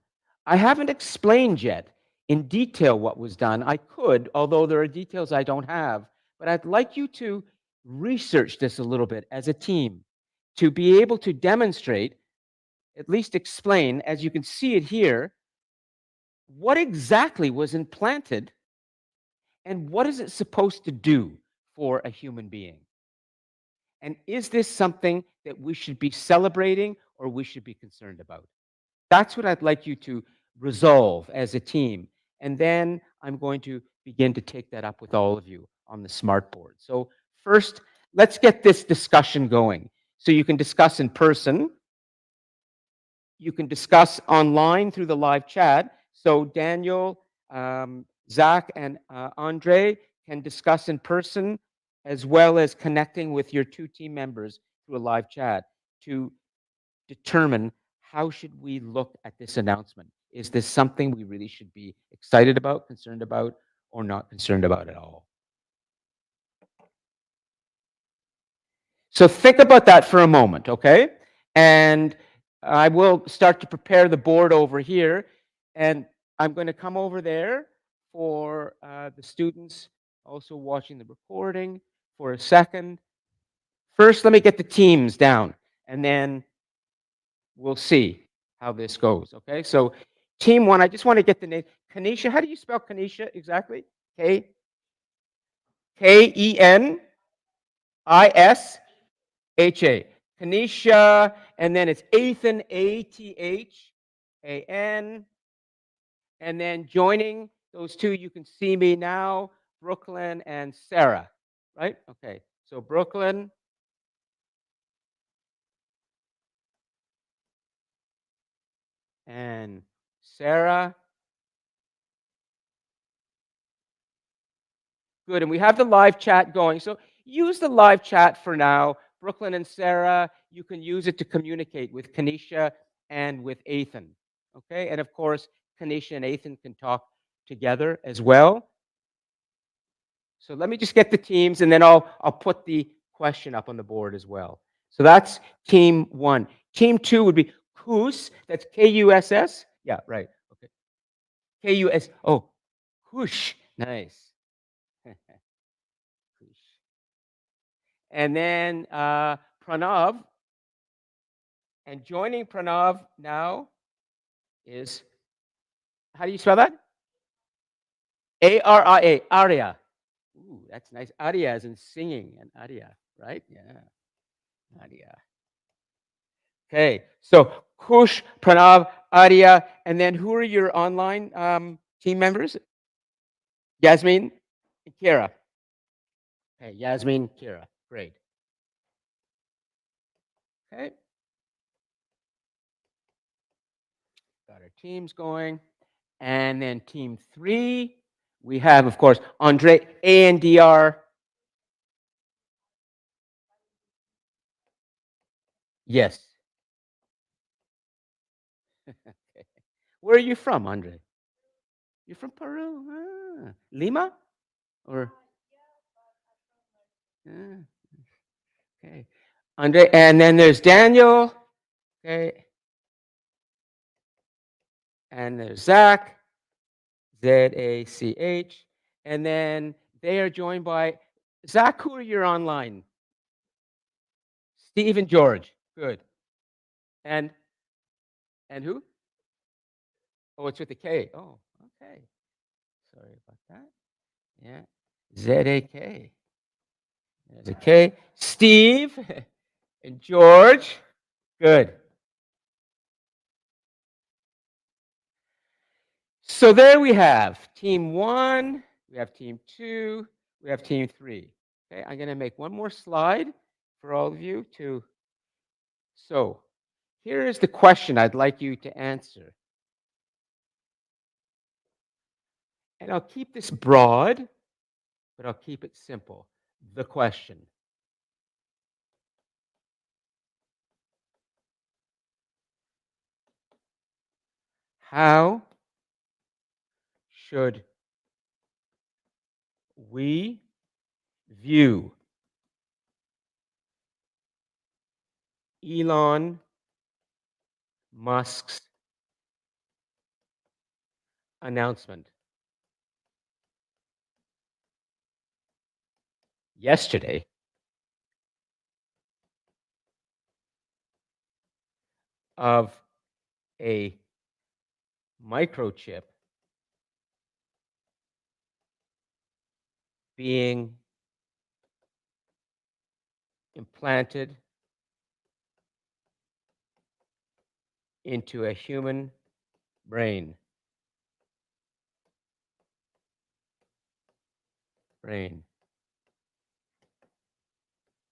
I haven't explained yet in detail what was done. I could, although there are details I don't have, but I'd like you to research this a little bit as a team to be able to demonstrate, at least explain, as you can see it here, what exactly was implanted and what is it supposed to do for a human being? And is this something that we should be celebrating or we should be concerned about? That's what I'd like you to resolve as a team. And then I'm going to begin to take that up with all of you on the smart board. So first, let's get this discussion going. So you can discuss in person. You can discuss online through the live chat. So Daniel, Zach, and Andre can discuss in person, as well as connecting with your 2 team members through a live chat to determine how should we look at this announcement. Is this something we really should be excited about, concerned about, or not concerned about at all? So think about that for a moment, okay? And I will start to prepare the board over here, and I'm going to come over there for the students also watching the recording for a second. First, let me get the teams down, and then we'll see how this goes, okay? So team 1, I just want to get the name. Kanisha, how do you spell Kanisha exactly? K-E-N-I-S-H-A. Kanisha, and then it's Athan, A-T-H-A-N. And then joining those 2, you can see me now, Brooklyn and Sarah, right? Okay, so Brooklyn. And Sarah. Good, and we have the live chat going. So use the live chat for now. Brooklyn and Sarah, you can use it to communicate with Kanisha and with Athan. Okay, and of course, Kanisha and Athan can talk together as well. So let me just get the teams, and then I'll put the question up on the board as well. So that's team 1. Team 2 would be Kus. That's K-U-S-S. Yeah, right. Okay. K-U-S. Oh, Kush. Nice. And then Pranav, And joining Pranav now is, how do you spell that? Aria. Aria. Ooh, that's nice. Aria is in singing and aria, right? Yeah. Aria. Okay. So Kush, Pranav, Aria, and then who are your online team members? Yasmin and Kira. Okay, Yasmin, Kira. Great. Okay. Got our teams going. And then team 3, we have, of course, Andre, ANDR. Yes. Okay. Where are you from, Andre? You're from Peru. Ah. Lima? Or? Ah, okay. Andre, and then there's Daniel. Okay. And there's Zach. ZACH. And then they are joined by Zach. Who are your online? Steve and George. Good. And who? Oh, it's with the K. Oh, okay. Sorry about that. Yeah. ZAK. There's a K. Steve and George. Good. So there we have team 1, we have team 2, we have team 3. Okay, I'm going to make one more slide for all of you to. So here is the question I'd like you to answer. And I'll keep this broad, but I'll keep it simple. The question. How should we view Elon Musk's announcement yesterday of a microchip being implanted into a human brain.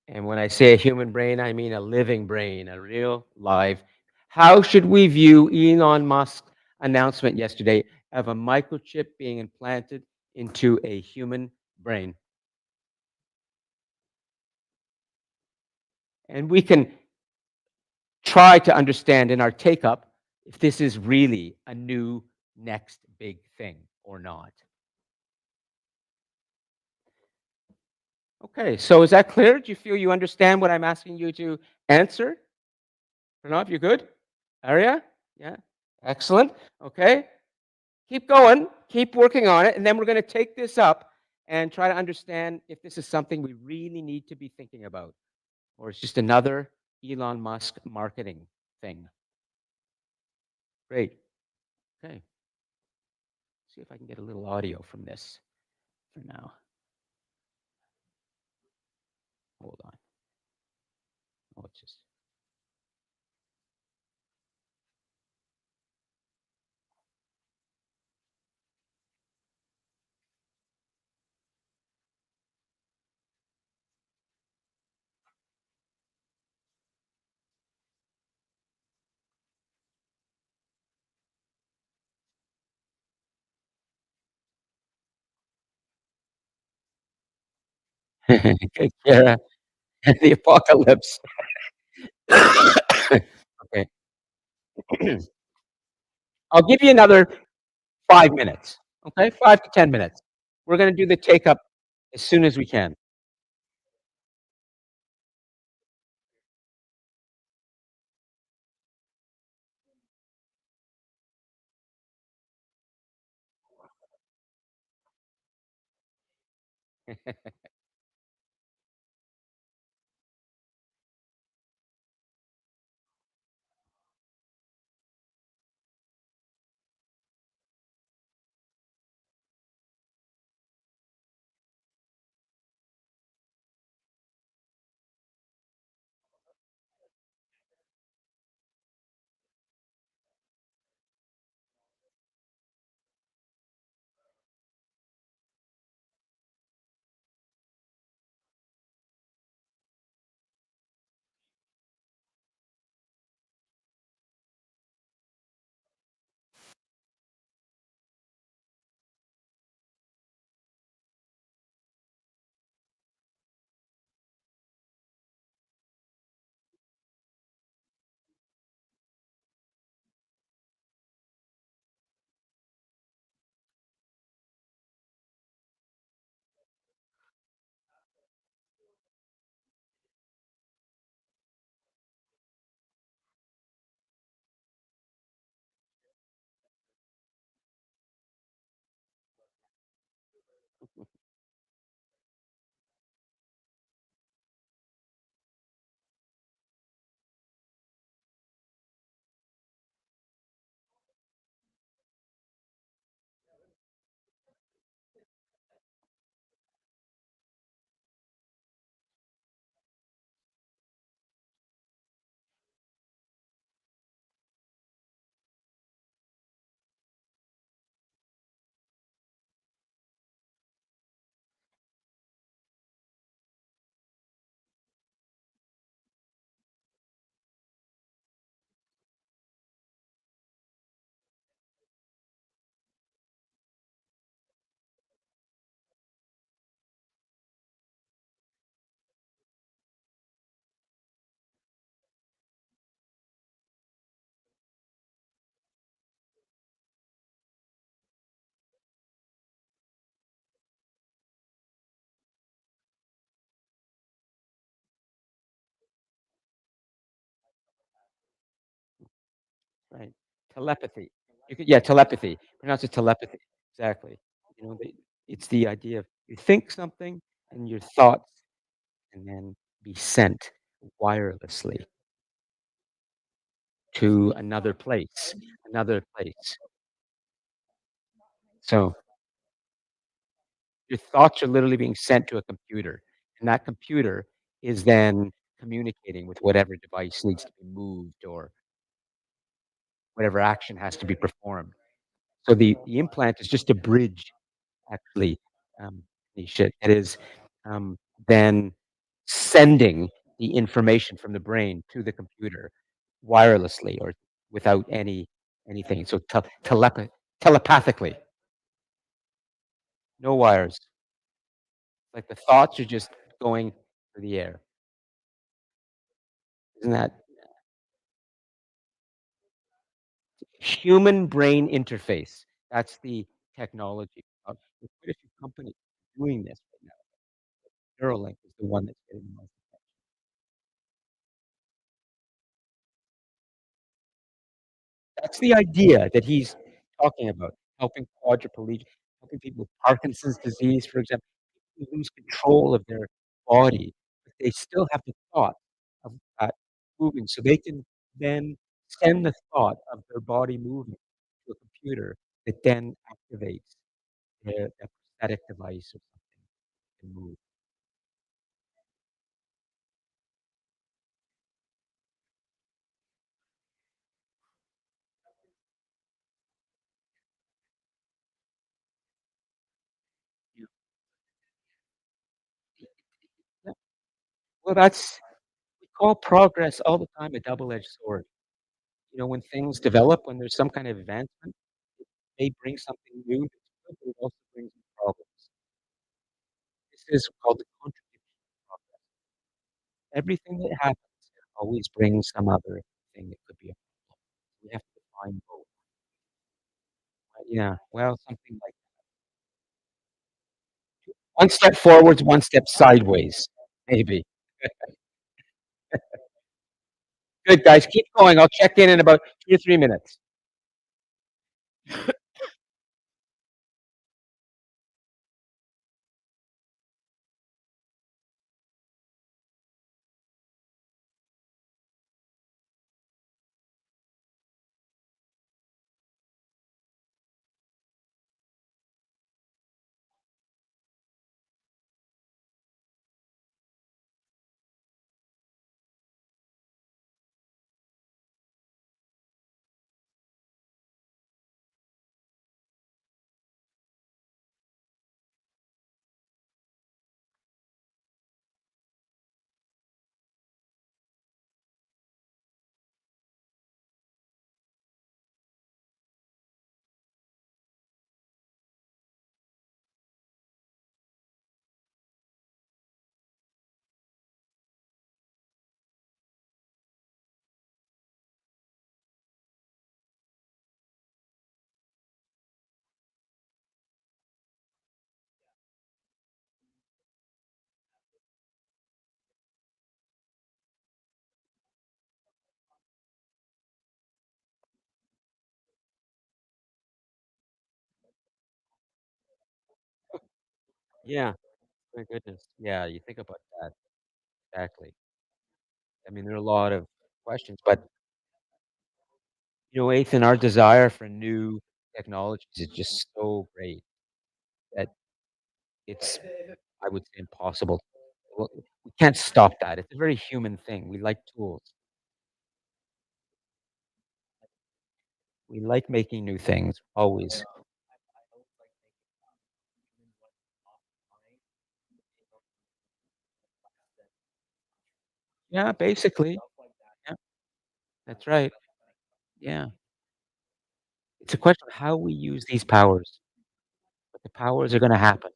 And when I say a human brain, I mean a living brain, a real live. How should we view Elon Musk's announcement yesterday of a microchip being implanted into a human brain? And we can try to understand in our take up if this is really a new next big thing or not. Okay, so is that clear? Do you feel you understand what I'm asking you to answer? Pranav, you good? Arya? Yeah, excellent. Okay, keep going, keep working on it, and then we're going to take this up and try to understand if this is something we really need to be thinking about, or it's just another Elon Musk marketing thing. Great. Okay. See if I can get a little audio from this for now. Hold on. Oh, it's just. Good, Kara. The apocalypse. Okay. I'll give you another 5 minutes. Okay, 5 to 10 minutes. We're going to do the take up as soon as we can. Right. Telepathy. You could, yeah, telepathy. Pronounce it telepathy. Exactly. It's the idea of you think something and your thoughts can then be sent wirelessly to another place, another place. So your thoughts are literally being sent to a computer, and that computer is then communicating with whatever device needs to be moved or whatever action has to be performed. So the implant is just a bridge, actually, Nisha. It is then sending the information from the brain to the computer wirelessly or without anything. So telepathically, no wires. Like the thoughts are just going through the air. Isn't that human brain interface? That's the technology. There's quite a few companies doing this right now. Neuralink is the one that's getting the most. That's the idea that he's talking about, helping quadriplegic, helping people with Parkinson's disease, for example, who lose control of their body, but they still have the thought of moving, so they can then send the thought of their body moving to a computer that then activates their prosthetic device or something to move. Yeah. Yeah. Well, we call progress all the time a double-edged sword. When things develop, when there's some kind of advancement, it may bring something new that's good, but it also brings in problems. This is called the contradiction of progress. Everything that happens always brings some other thing that could be a problem. We have to define both. Yeah, well, something like one step forwards, one step sideways, maybe. Good, guys, keep going. I'll check in about 2 to 3 minutes. Yeah. My goodness. Yeah, you think about that. Exactly. I mean, there are a lot of questions, but Ethan, our desire for new technologies is just so great that it's, I would say, impossible. Well, we can't stop that. It's a very human thing. We like tools. We like making new things always. Yeah, basically. Yeah, that's right. Yeah. It's a question of how we use these powers. But the powers are going to happen.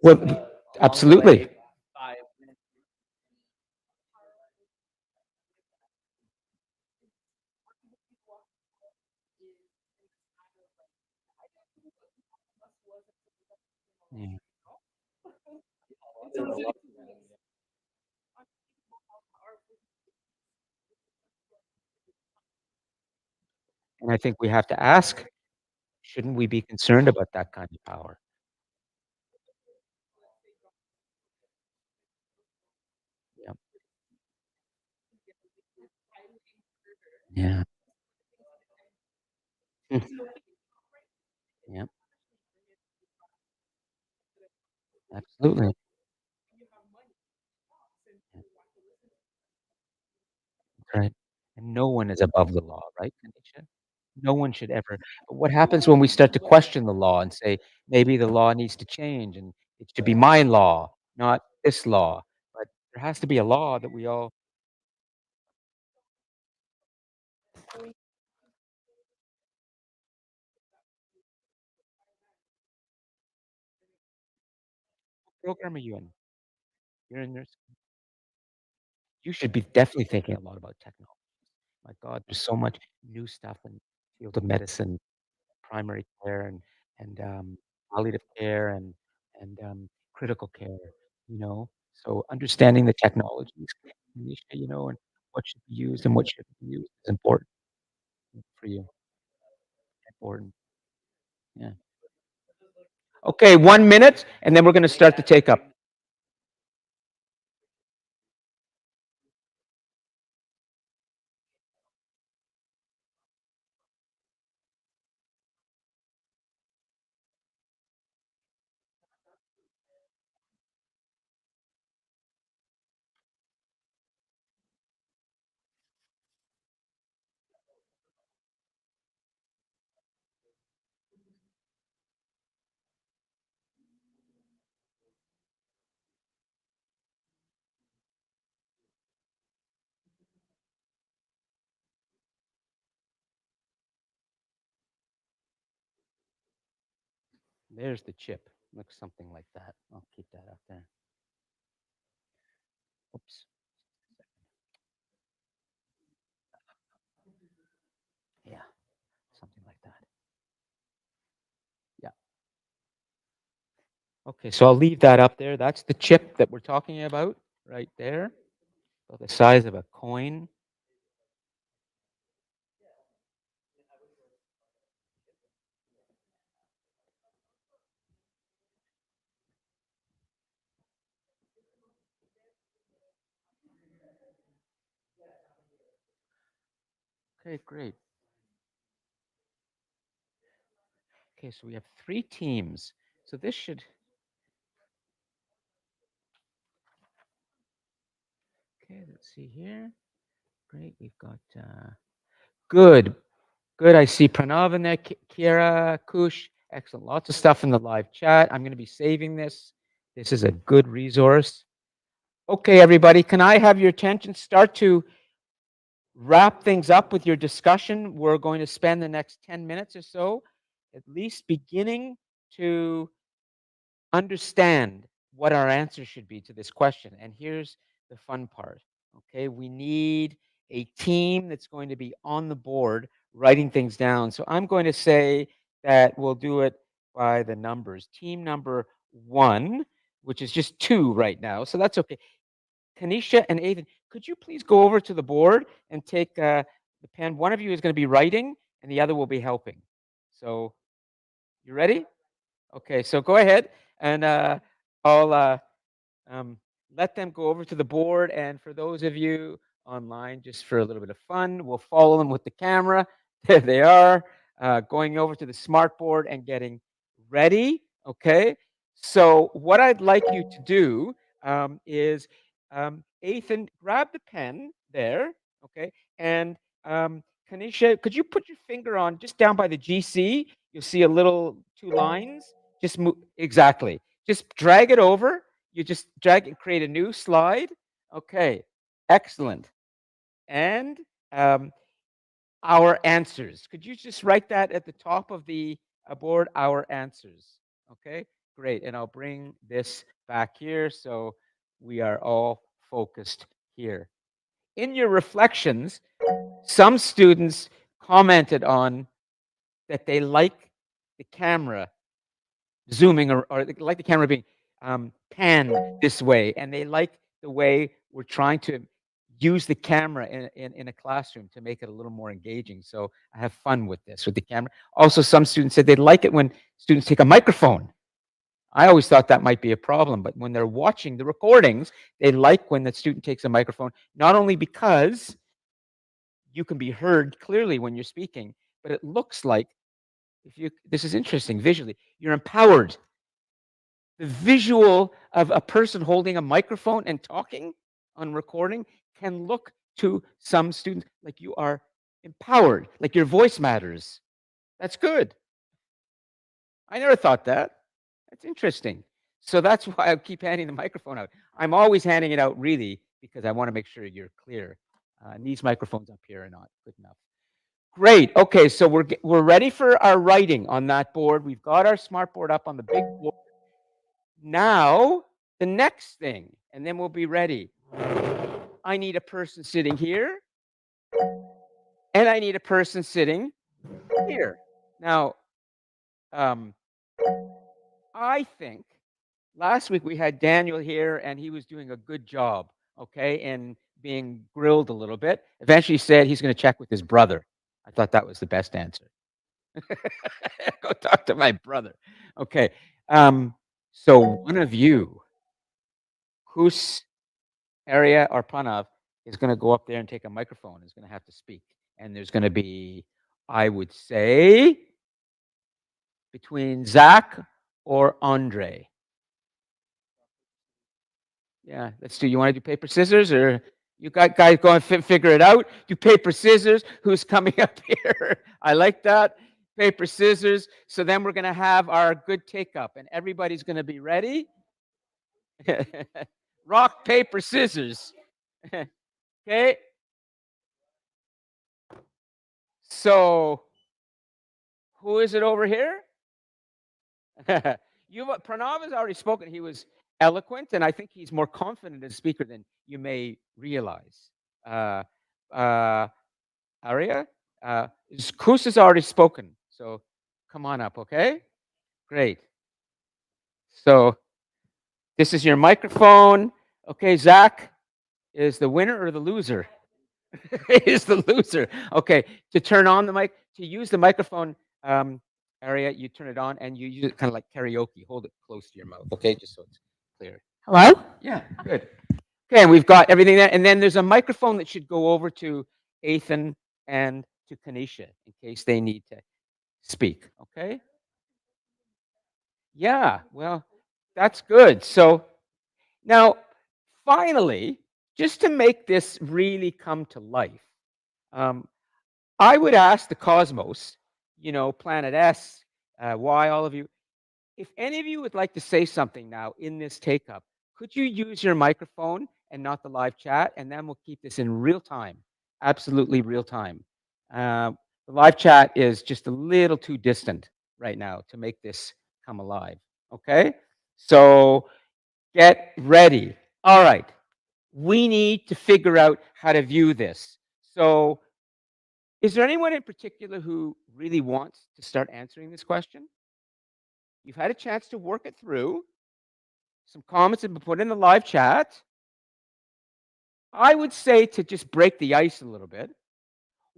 Well, absolutely. Yeah. And I think we have to ask, shouldn't we be concerned about that kind of power? Yeah. Yeah. Yeah. Absolutely. Right. And no one is above the law, right, Tanisha? No one should ever. What happens when we start to question the law and say, maybe the law needs to change and it should be my law, not this law? But there has to be a law that we all program are you in? You're in nurse. You should be definitely thinking a lot about technology. My God, there's so much new stuff in the field of medicine, primary care and palliative care and critical care, you know? So understanding the technologies, Tanisha, and what should be used and what shouldn't be used is important for you. Important. Yeah. Okay, 1 minute, and then we're gonna start the take up. There's the chip. Looks something like that. I'll keep that up there. Oops. Yeah, something like that. Yeah. Okay, so I'll leave that up there. That's the chip that we're talking about right there. So the size of a coin. Okay, great. Okay, so we have 3 teams. So this should. Okay, let's see here. Great, we've got good. Good. I see Pranav in there, Kira, Kush. Excellent. Lots of stuff in the live chat. I'm going to be saving this. This is a good resource. Okay, everybody, can I have your attention? Start to wrap things up with your discussion. We're going to spend the next 10 minutes or so at least beginning to understand what our answer should be to this question. And here's the fun part. Okay, we need a team that's going to be on the board writing things down. So I'm going to say that we'll do it by the numbers. Team number 1, which is just 2 right now. So that's okay. Tanisha and Aiden, could you please go over to the board and take the pen? One of you is going to be writing, and the other will be helping. So, you ready? Okay, so go ahead, and I'll let them go over to the board. And for those of you online, just for a little bit of fun, we'll follow them with the camera. There they are, going over to the smart board and getting ready. Okay, so what I'd like you to do is, Ethan, grab the pen there. Okay, and Kanisha, could you put your finger on just down by the GC? You'll see a little 2 lines. Just move exactly. Just drag it over. You just drag and create a new slide. Okay, excellent. And our answers. Could you just write that at the top of the board? Our answers. Okay, great. And I'll bring this back here so we are all focused here. In your reflections, some students commented on that they like the camera zooming, or they like the camera being panned this way, and they like the way we're trying to use the camera in a classroom to make it a little more engaging. So I have fun with this, with the camera. Also, some students said they like it when students take a microphone. I always thought that might be a problem, but when they're watching the recordings, they like when the student takes a microphone, not only because you can be heard clearly when you're speaking, but it looks like, this is interesting visually, you're empowered. The visual of a person holding a microphone and talking on recording can look to some students like you are empowered, like your voice matters. That's good. I never thought that. That's interesting. So that's why I keep handing the microphone out. I'm always handing it out really because I want to make sure you're clear. And these microphones up here are not good enough. Great. Okay, so we're ready for our writing on that board. We've got our smart board up on the big board. Now, the next thing, and then we'll be ready. I need a person sitting here, and I need a person sitting here. Now, I think last week we had Daniel here, and he was doing a good job, okay, in being grilled a little bit. Eventually he said he's going to check with his brother. I thought that was the best answer. Go talk to my brother. Okay. So one of you, Kus, Arya, or Pranav, is going to go up there and take a microphone, is going to have to speak. And there's going to be, I would say, between Zach or Andre. Yeah, let's do. You want to do paper, scissors, or you got guys go and figure it out? Do paper, scissors. Who's coming up here? I like that. Paper, scissors. So then we're going to have our good take up, and everybody's going to be ready. Rock, paper, scissors. Okay. So who is it over here? Pranav has already spoken. He was eloquent, and I think he's more confident as a speaker than you may realize. Arya, Kus has already spoken, so come on up, okay? Great. So this is your microphone. Okay, Zach is the winner or the loser? Is the loser. Okay, to turn on the mic, to use the microphone, Arya, you turn it on and you use it kind of like karaoke. Hold it close to your mouth, okay, just so it's clear. Hello? Yeah, good. Okay, and we've got everything there. And then there's a microphone that should go over to Ethan and to Kanisha in case they need to speak, okay? Yeah, well, that's good. So now, finally, just to make this really come to life, I would ask the Cosmos, Planet S, Y, all of you, if any of you would like to say something now in this take-up, could you use your microphone and not the live chat? And then we'll keep this in real time, absolutely real time. The live chat is just a little too distant right now to make this come alive, okay? So get ready. All right. We need to figure out how to view this. So is there anyone in particular who really wants to start answering this question? You've had a chance to work it through. Some comments have been put in the live chat. I would say to just break the ice a little bit.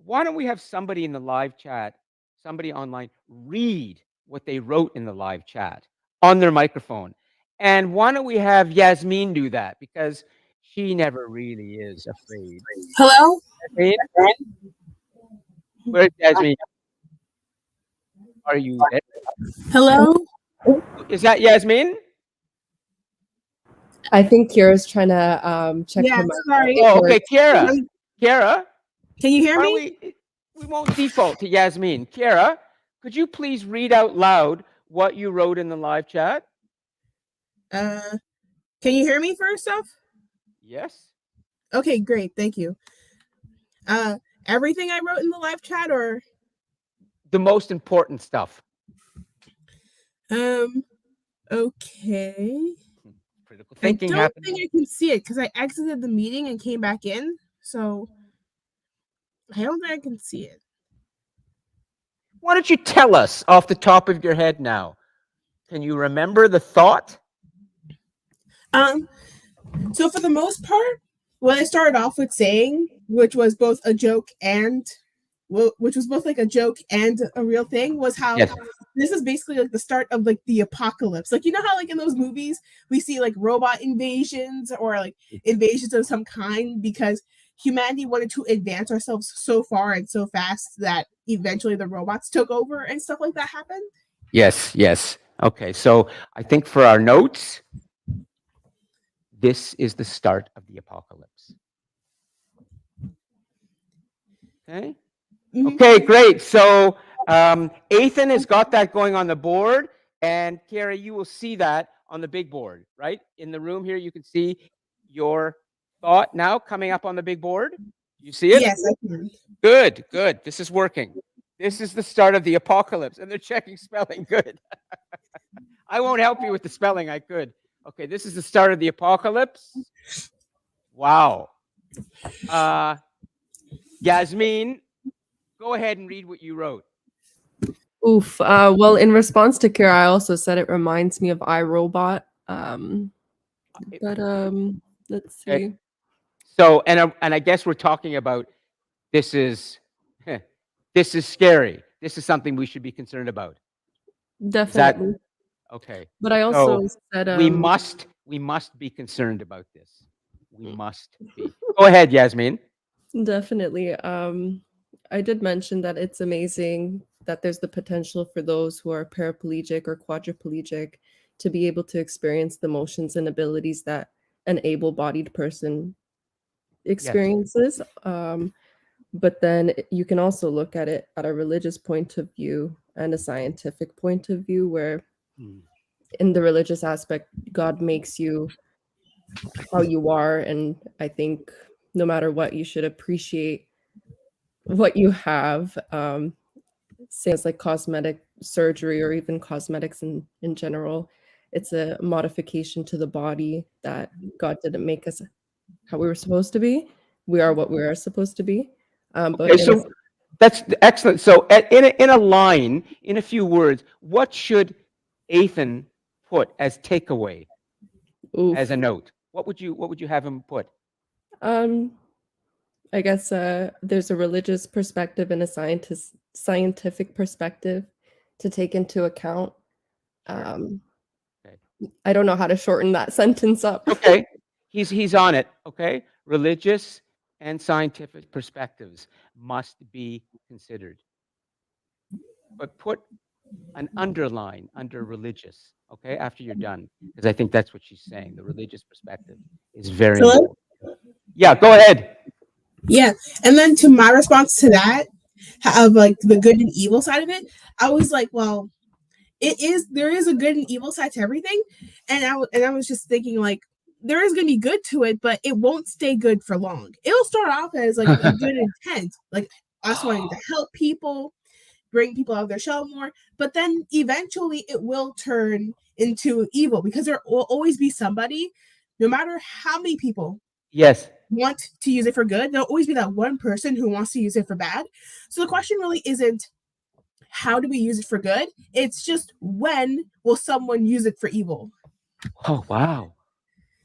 why don't we have somebody in the live chat, somebody online, read what they wrote in the live chat on their microphone? And why don't we have Yasmin do that? Because she never really is afraid. Hello? Yasmin? Where's Yasmin? Are you there? Hello? Is that Yasmin? I think Kira's trying to check Yeah, her mic. sorry. Oh, okay, Kiara. Kiara, Can you hear why don't me? we won't default to Yasmin. Kiara, could you please read out loud what you wrote in the live chat? Can you hear me first off? Yes. Okay, great. Thank you. Everything I wrote in the live chat or The most important stuff. okay. Critical I thinking don't happens. think I can see it because I exited the meeting and came back in. So I don't think I can see it. Why don't you tell us off the top of your head now? Can you remember the thought? So for the most part, what I started off with saying, which was both a joke and which was both like a joke and a real thing, was how Yes. this is basically like the start of like the apocalypse. Like, you know how like in those movies we see like robot invasions or like invasions of some kind because humanity wanted to advance ourselves so far and so fast that eventually the robots took over and stuff like that happened. Yes, yes. Okay, so I think for our notes, this is the start of the apocalypse. Okay. Mhm. Okay, great. So Ethan has got that going on the board, and Kara, you will see that on the big board, right? In the room here, you can see your thought now coming up on the big board. You see it? Yes, I can. Good, good. This is working. This is the start of the apocalypse, and they're checking spelling. Good. I won't help you with the spelling. I could. Okay, this is the start of the apocalypse. Wow. Yasmin, go ahead and read what you wrote. Oof. Well, in response to Kira, I also said it reminds me of iRobot. But let's see. Okay. So, and I guess we're talking about this is this is scary. This is something we should be concerned about. Definitely. Okay. But I also said we must be concerned about this. We must be. Go ahead, Yasmin. Definitely. I did mention that it's amazing that there's the potential for those who are paraplegic or quadriplegic to be able to experience the motions and abilities that an able-bodied person experiences. But then you can also look at it at a religious point of view and a scientific point of view, where in the religious aspect, God makes you how you are. And I think no matter what, you should appreciate what you have. Same as like cosmetic surgery or even cosmetics in general. It's a modification to the body that God didn't make us how we were supposed to be. We are what we are supposed to be. But Okay, so that's excellent. So in a line, in a few words, what should Ethan put as takeaway as a note? What would you have him put? I guess there's a religious perspective and a scientific perspective to take into account. I don't know how to shorten that sentence up. Okay, he's on it. Okay, religious and scientific perspectives must be considered, but put an underline under religious. Okay, after you're done, because I think that's what she's saying. The religious perspective is very important. Yeah, go ahead. Yeah, and then to my response to that, of like the good and evil side of it, I was like, well, there is a good and evil side to everything, and I was just thinking like there is going to be good to it, but it won't stay good for long. It'll start off as like a good intent, like us wanting to help people, bring people out of their shell more, but then eventually it will turn into evil because there will always be somebody, no matter how many people Yes. want to use it for good, there'll always be that one person who wants to use it for bad. So the question really isn't how do we use it for good? It's just when will someone use it for evil? Oh, wow.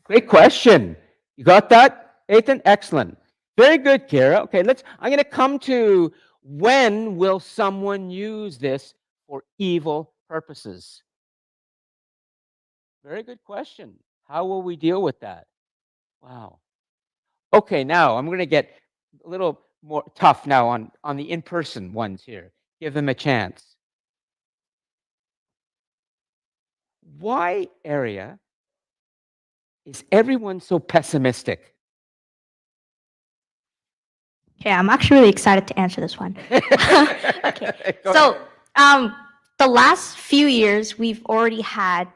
Great question. You got that, Ethan? Excellent. Very good, Kara. Okay, I'm going to come to when will someone use this for evil purposes? Very good question. How will we deal with that? Wow. Okay, now I'm going to get a little more tough now on the in-person ones here. Give them a chance. Why, Area, is everyone so pessimistic? Okay, I'm actually really excited to answer this one. Okay, Go so ahead. the last few years we've already had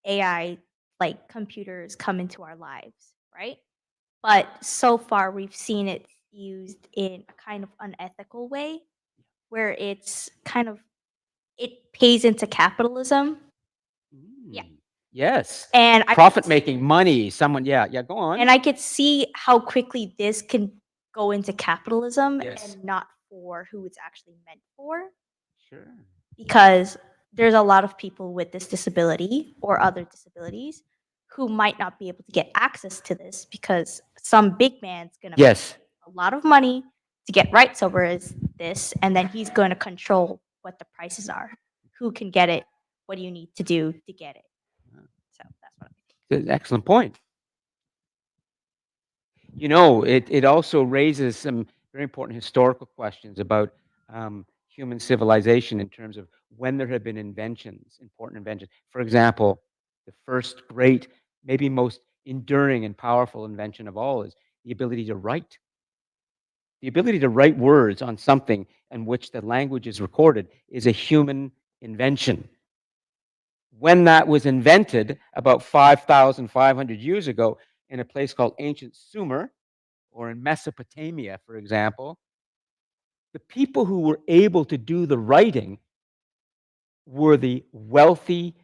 AI like computers come into our lives, right? But so far we've seen it used in a kind of unethical way, where it's kind of it pays into capitalism. Yeah. Yes. And Profit making money. Someone, yeah, go on. And I could see how quickly this can go into capitalism Yes. and not for who it's actually meant for. Sure. Because there's a lot of people with this disability or other disabilities who might not be able to get access to this because some big man's gonna Yes. pay a lot of money to get rights over this, and then he's going to control what the prices are, who can get it, what do you need to do to get it. So that's what I Good, excellent point. You know, it also raises some very important historical questions about human civilization in terms of when there have been inventions, important inventions. For example, the first great, maybe most enduring and powerful invention of all is the ability to write. The ability to write words on something in which the language is recorded is a human invention. When that was invented about 5,500 years ago in a place called ancient Sumer, or in Mesopotamia, for example, the people who were able to do the writing were the wealthy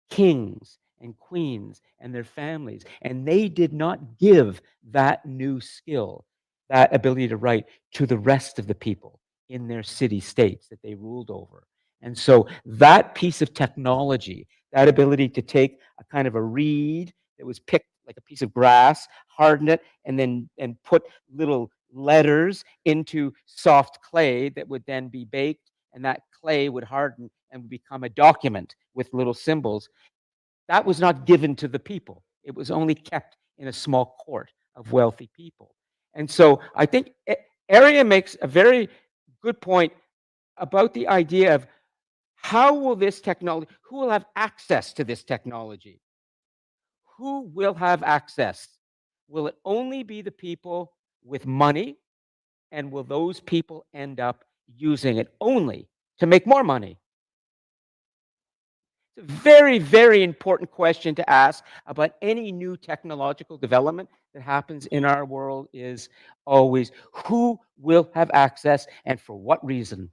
kings and queens and their families. And they did not give that new skill, that ability to write, to the rest of the people in their city states that they ruled over. And so that piece of technology, that ability to take a kind of a reed that was picked like a piece of grass, harden it, and put little letters into soft clay that would then be baked, and that clay would harden and become a document with little symbols. That was not given to the people. It was only kept in a small court of wealthy people. And so I think Arya makes a very good point about the idea of how will this technology, who will have access to this technology? Who will have access? Will it only be the people with money? And will those people end up using it only to make more money? It's a very, very important question to ask about any new technological development that happens in our world is always who will have access and for what reason?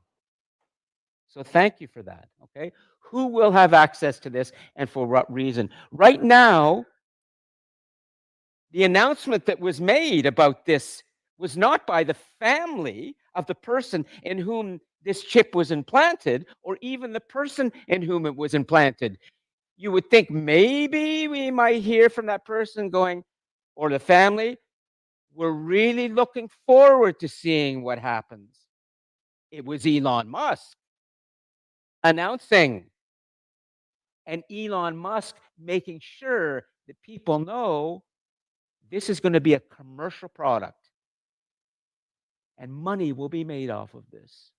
So thank you for that, okay? Who will have access to this and for what reason? Right now, the announcement that was made about this was not by the family of the person in whom this chip was implanted, or even the person in whom it was implanted. You would think maybe we might hear from that person going, or the family, we're really looking forward to seeing what happens. It was Elon Musk announcing, and Elon Musk making sure that people know this is going to be a commercial product and money will be made off of this.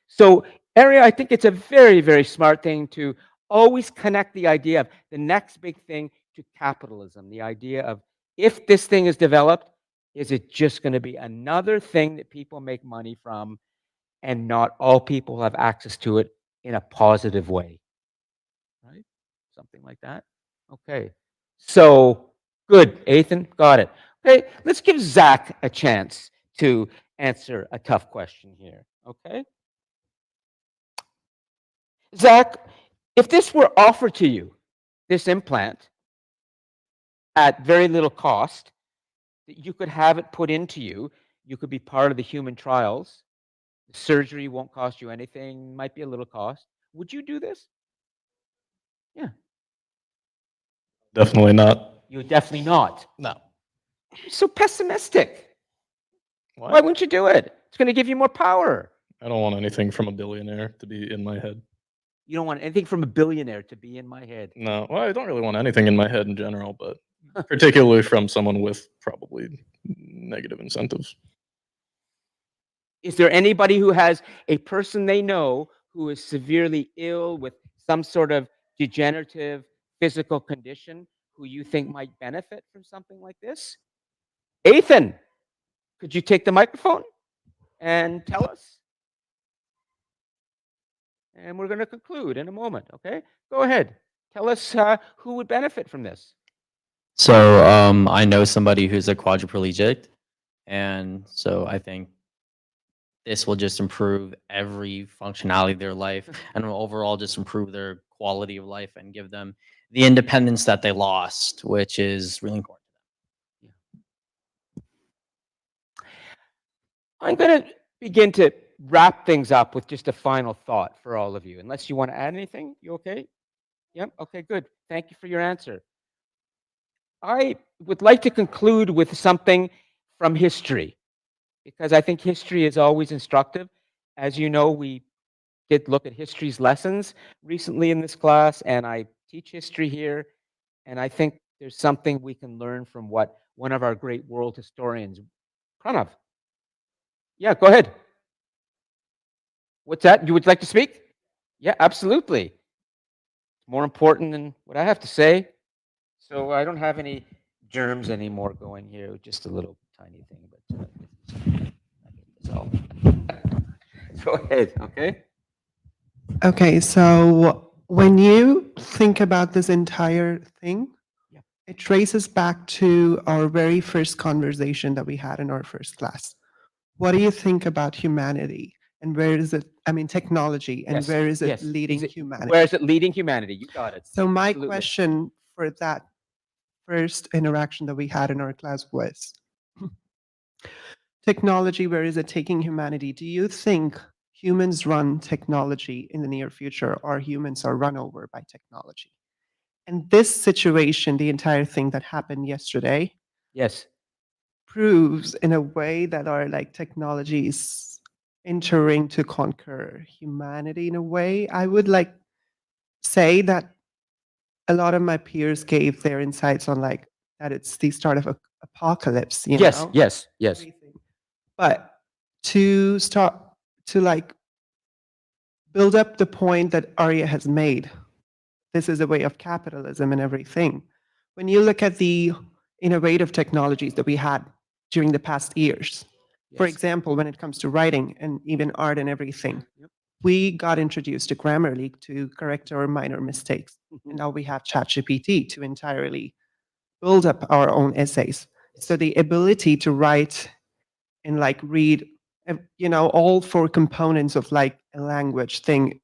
So, Arya, I think it's a very, very smart thing to always connect the idea of the next big thing to capitalism. The idea of if this thing is developed, is it just going to be another thing that people make money from and not all people have access to it in a positive way? Right? Something like that. Okay. So, good, Ethan, got it. Okay, let's give Zach a chance to answer a tough question here. Okay? Zach, if this were offered to you, this implant, at very little cost, that you could have it put into you, you could be part of the human trials, the surgery won't cost you anything, might be a little cost. Would you do this? Yeah. Definitely not. You would definitely not. No. You're so pessimistic. Why What? wouldn't you do it? It's going to give you more power. I don't want anything from a billionaire to be in my head. You don't want anything from a billionaire to be in my head. No, well, I don't really want anything in my head in general, but particularly from someone with probably negative incentives. Is there anybody who has a person they know who is severely ill with some sort of degenerative physical condition who you think might benefit from something like this? Ethan, could you take the microphone and tell us? And we're going to conclude in a moment, okay? Go ahead. Tell us who would benefit from this. So I know somebody who's a quadriplegic, and so I think this will just improve every functionality of their life and will overall just improve their quality of life and give them the independence that they lost, which is really important. I'm going to begin to wrap things up with just a final thought for all of you. Unless you want to add anything, you okay? Yep. Okay, good. Thank you for your answer. I would like to conclude with something from history, because I think history is always instructive. As you know, we did look at history's lessons recently in this class, and I teach history here, and I think there's something we can learn from what one of our great world historians, Pranav. Yeah, go ahead. What's that? You would like to speak? Yeah, absolutely. It's more important than what I have to say. So I don't have any germs anymore going here, just a little tiny thing, but that's all. Go ahead, okay? Okay, so when you think about this entire thing, it traces back to our very first conversation that we had in our first class. What do you think about humanity? And where is it, I mean, technology, and Yes, where is it yes. leading Is it- humanity? Where is it leading humanity? You got it. So my Absolutely. question for that first interaction that we had in our class was, technology, where is it taking humanity? Do you think humans run technology in the near future, or humans are run over by technology? And this situation, the entire thing that happened yesterday, Yes. proves in a way that our like technology is entering to conquer humanity in a way. I would like say that a lot of my peers gave their insights on like that it's the start of a apocalypse, you Yes, know? yes, yes. Everything. But to start to like build up the point that Arya has made, this is a way of capitalism and everything. When you look at the innovative technologies that we had during the past years, for Yes. example, when it comes to writing and even art and everything, Yep. we got introduced to Grammarly to correct our minor mistakes. Mhm. And now we have ChatGPT to entirely build up our own essays. So the ability to write and like read, you know, all four components of like a language thing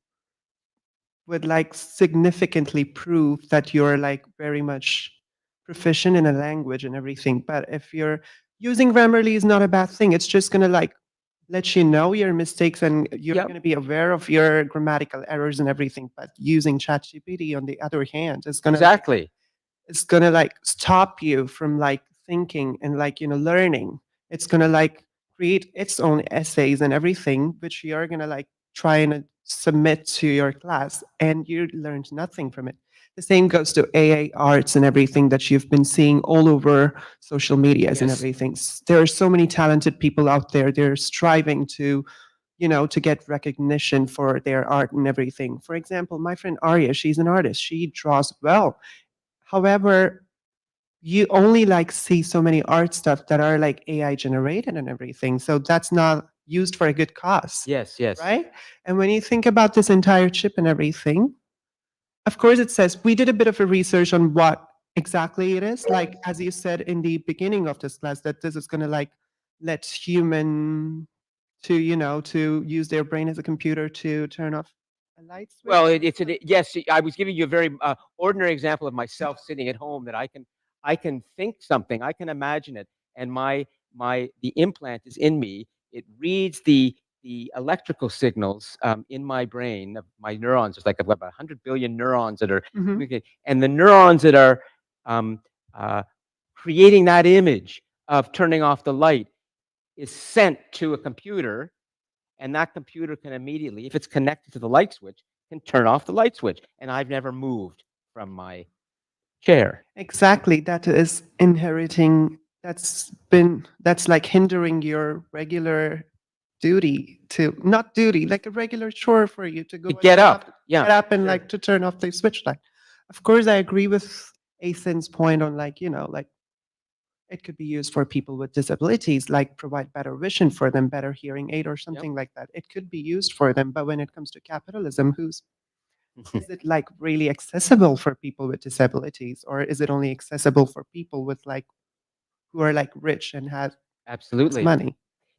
would like significantly prove that you're like very much proficient in a language and everything. But if you're using Grammarly is not a bad thing. It's just gonna like let you know your mistakes, and you're Yep. gonna be aware of your grammatical errors and everything. But using ChatGPT on the other hand is gonna Exactly. it's gonna like stop you from like thinking and like, you know, learning. It's gonna like create its own essays and everything, which you're gonna like try and submit to your class, and you learned nothing from it. The same goes to AA arts and everything that you've been seeing all over social medias and Yes. everything. There are so many talented people out there. They're striving to, you know, to get recognition for their art and everything. For example, my friend Arya, she's an artist. She draws well. However, you only like see so many art stuff that are like AI generated and everything. So that's not used for a good cause, Yes, yes. right? And when you think about this entire chip and everything, of course it says we did a bit of a research on what exactly it is. Like as you said in the beginning of this class, that this is gonna like let human to, you know, to use their brain as a computer to turn off a light switch. Well, yes. I was giving you a very ordinary example of myself sitting at home that I can think something, I can imagine it, and the implant is in me. It reads the electrical signals in my brain of my neurons. It's like I've got about 100 billion neurons that are Mhm. communicating, and the neurons that are uh, creating that image of turning off the light is sent to a computer, and that computer can immediately, if it's connected to the light switch, can turn off the light switch. And I've never moved from my chair. Exactly. That is inheriting. That's like hindering your regular duty to not duty, like a regular chore for you to go To and get up. get Yeah. up and sure. like to turn off the switch light. Of course, I agree with Ethan's point on like, like it could be used for people with disabilities, like provide better vision for them, better hearing aid or something like that. It could be used for them. But when it comes to capitalism, is it like really accessible for people with disabilities, or is it only accessible for people with like who are like rich and have Absolutely. money?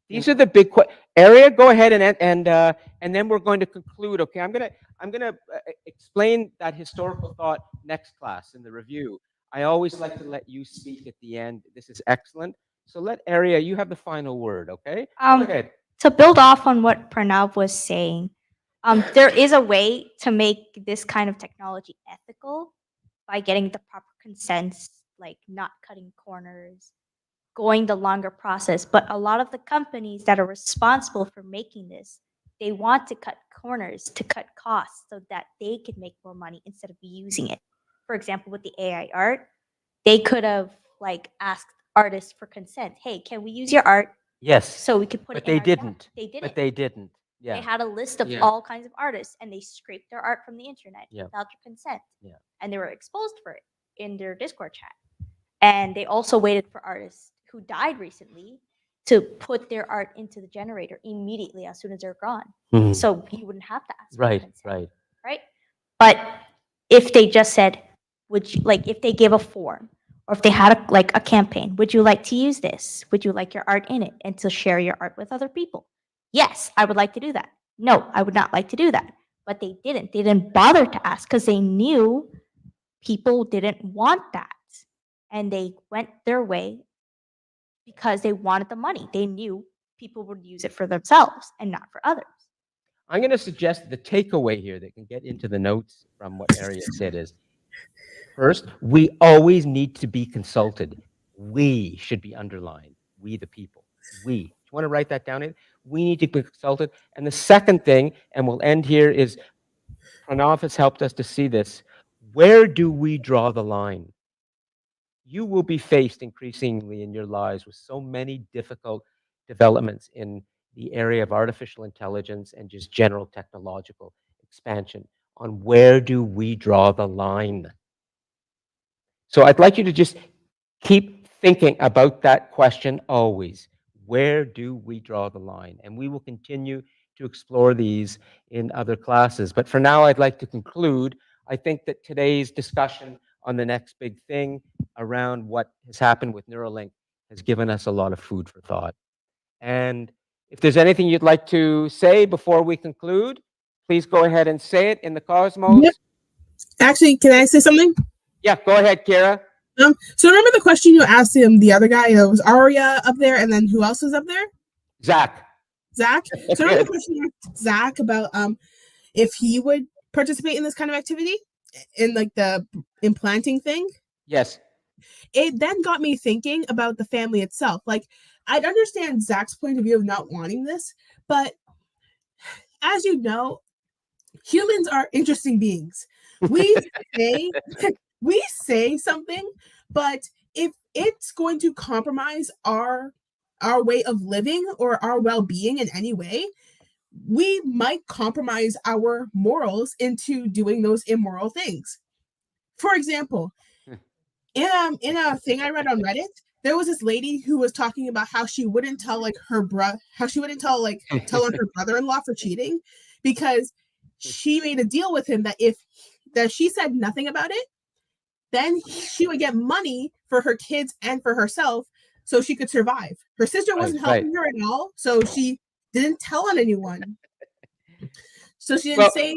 These are the big area. Go ahead and then we're going to conclude. Okay, I'm gonna explain that historical thought next class in the review. I always like to let you speak at the end. This is excellent. So let Area, you have the final word. Okay. Go ahead. To build off on what Pranav was saying, there is a way to make this kind of technology ethical by getting the proper consents, like not cutting corners, going the longer process. But a lot of the companies that are responsible for making this, they want to cut corners to cut costs so that they can make more money instead of using it. For example, with the AI art, they could have like asked artists for consent. Hey, can we use your art? Yes. So we could put But it in they our gallery. didn't. They didn't. But they didn't. They Yeah. had a list of Yeah. all kinds of artists and they scraped their art from the internet Yeah. without your consent. Yeah. And they were exposed for it in their Discord chat. And they also waited for artists who died recently to put their art into the generator immediately as soon as they're gone. Mhm. So you wouldn't have to ask for Right. consent, Right. right? But if they just said, would you like if they gave a form or if they had a campaign, would you like to use this? Would you like your art in it and to share your art with other people? Yes, I would like to do that. No, I would not like to do that. But they didn't. They didn't bother to ask because they knew people didn't want that. And they went their way because they wanted the money. They knew people would use it for themselves and not for others. I'm going to suggest the takeaway here that can get into the notes from what Area said is, first, we always need to be consulted. We should be underlined. We, the people. We. Do you want to write that down? We need to be consulted. And the second thing, and we'll end here, is Pranav has helped us to see this. Where do we draw the line? You will be faced increasingly in your lives with so many difficult developments in the area of artificial intelligence and just general technological expansion. On where do we draw the line? So I'd like you to just keep thinking about that question always. Where do we draw the line? And we will continue to explore these in other classes. But for now, I'd like to conclude. I think that today's discussion on the next big thing around what has happened with Neuralink has given us a lot of food for thought. And if there's anything you'd like to say before we conclude, please go ahead and say it in the Cosmos. Yep. Actually, can I say something? Yeah, go ahead, Kira. So remember the question you asked him, the other guy, it was Aria up there, and then who else was up there? Zach. Zach. So remember the question you asked Zach about if he would participate in this kind of activity, in like the implanting thing? Yes. It then got me thinking about the family itself. Like, I'd understand Zach's point of view of not wanting this, but as you know, humans are interesting beings. We say we say something, but if it's going to compromise our way of living or our well-being in any way, we might compromise our morals into doing those immoral things. For example, in a thing I read on Reddit, there was this lady who was talking about how she wouldn't tell like tell on her brother-in-law for cheating because she made a deal with him that if she said nothing about it, then she would get money for her kids and for herself so she could survive. Her sister wasn't helping her at all, so she didn't tell on anyone. So she didn't say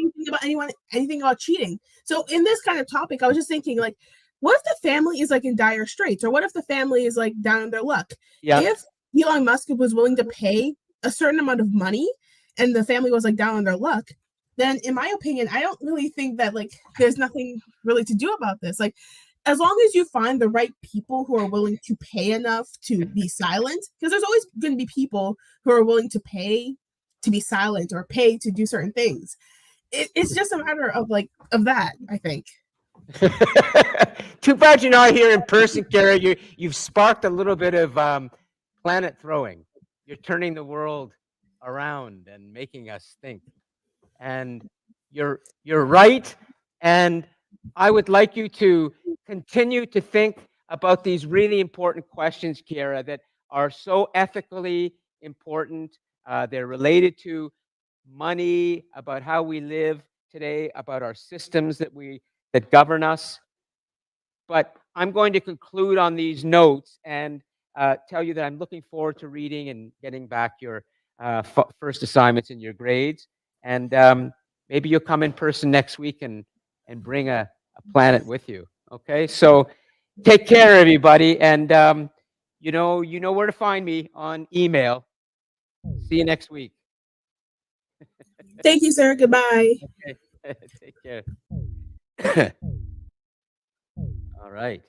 anything about cheating. So in this kind of topic, I was just thinking, like, what if the family is like in dire straits, or what if the family is like down on their luck? Yeah. If Elon Musk was willing to pay a certain amount of money, and the family was like down on their luck, then in my opinion, I don't really think that like there's nothing really to do about this. Like, as long as you find the right people who are willing to pay enough to be silent, because there's always going to be people who are willing to pay to be silent or pay to do certain things. It's just a matter of that, I think. Too bad you're not here in person, Kara. You've sparked a little bit of planet throwing. You're turning the world around and making us think. And you're right. And I would like you to continue to think about these really important questions, Kiara, that are so ethically important. They're related to money, about how we live today, about our systems that govern us. But I'm going to conclude on these notes and tell you that I'm looking forward to reading and getting back your first assignments and your grades. And maybe you'll come in person next week and bring a planet with you. Okay, so take care, everybody. And you know where to find me on email. See you next week. Thank you, sir. Goodbye. Okay. Take care. All right.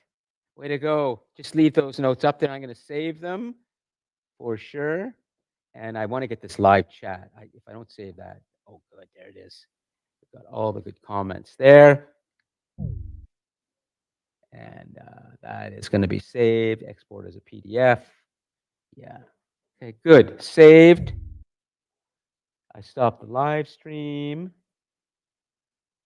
Way to go. Just leave those notes up there. I'm going to save them for sure. And I want to get this live chat. If I don't save that, oh, good. There it is. We've got all the good comments there. And that is going to be saved. Export as a PDF. Yeah. Okay, good. Saved. I stopped the live stream.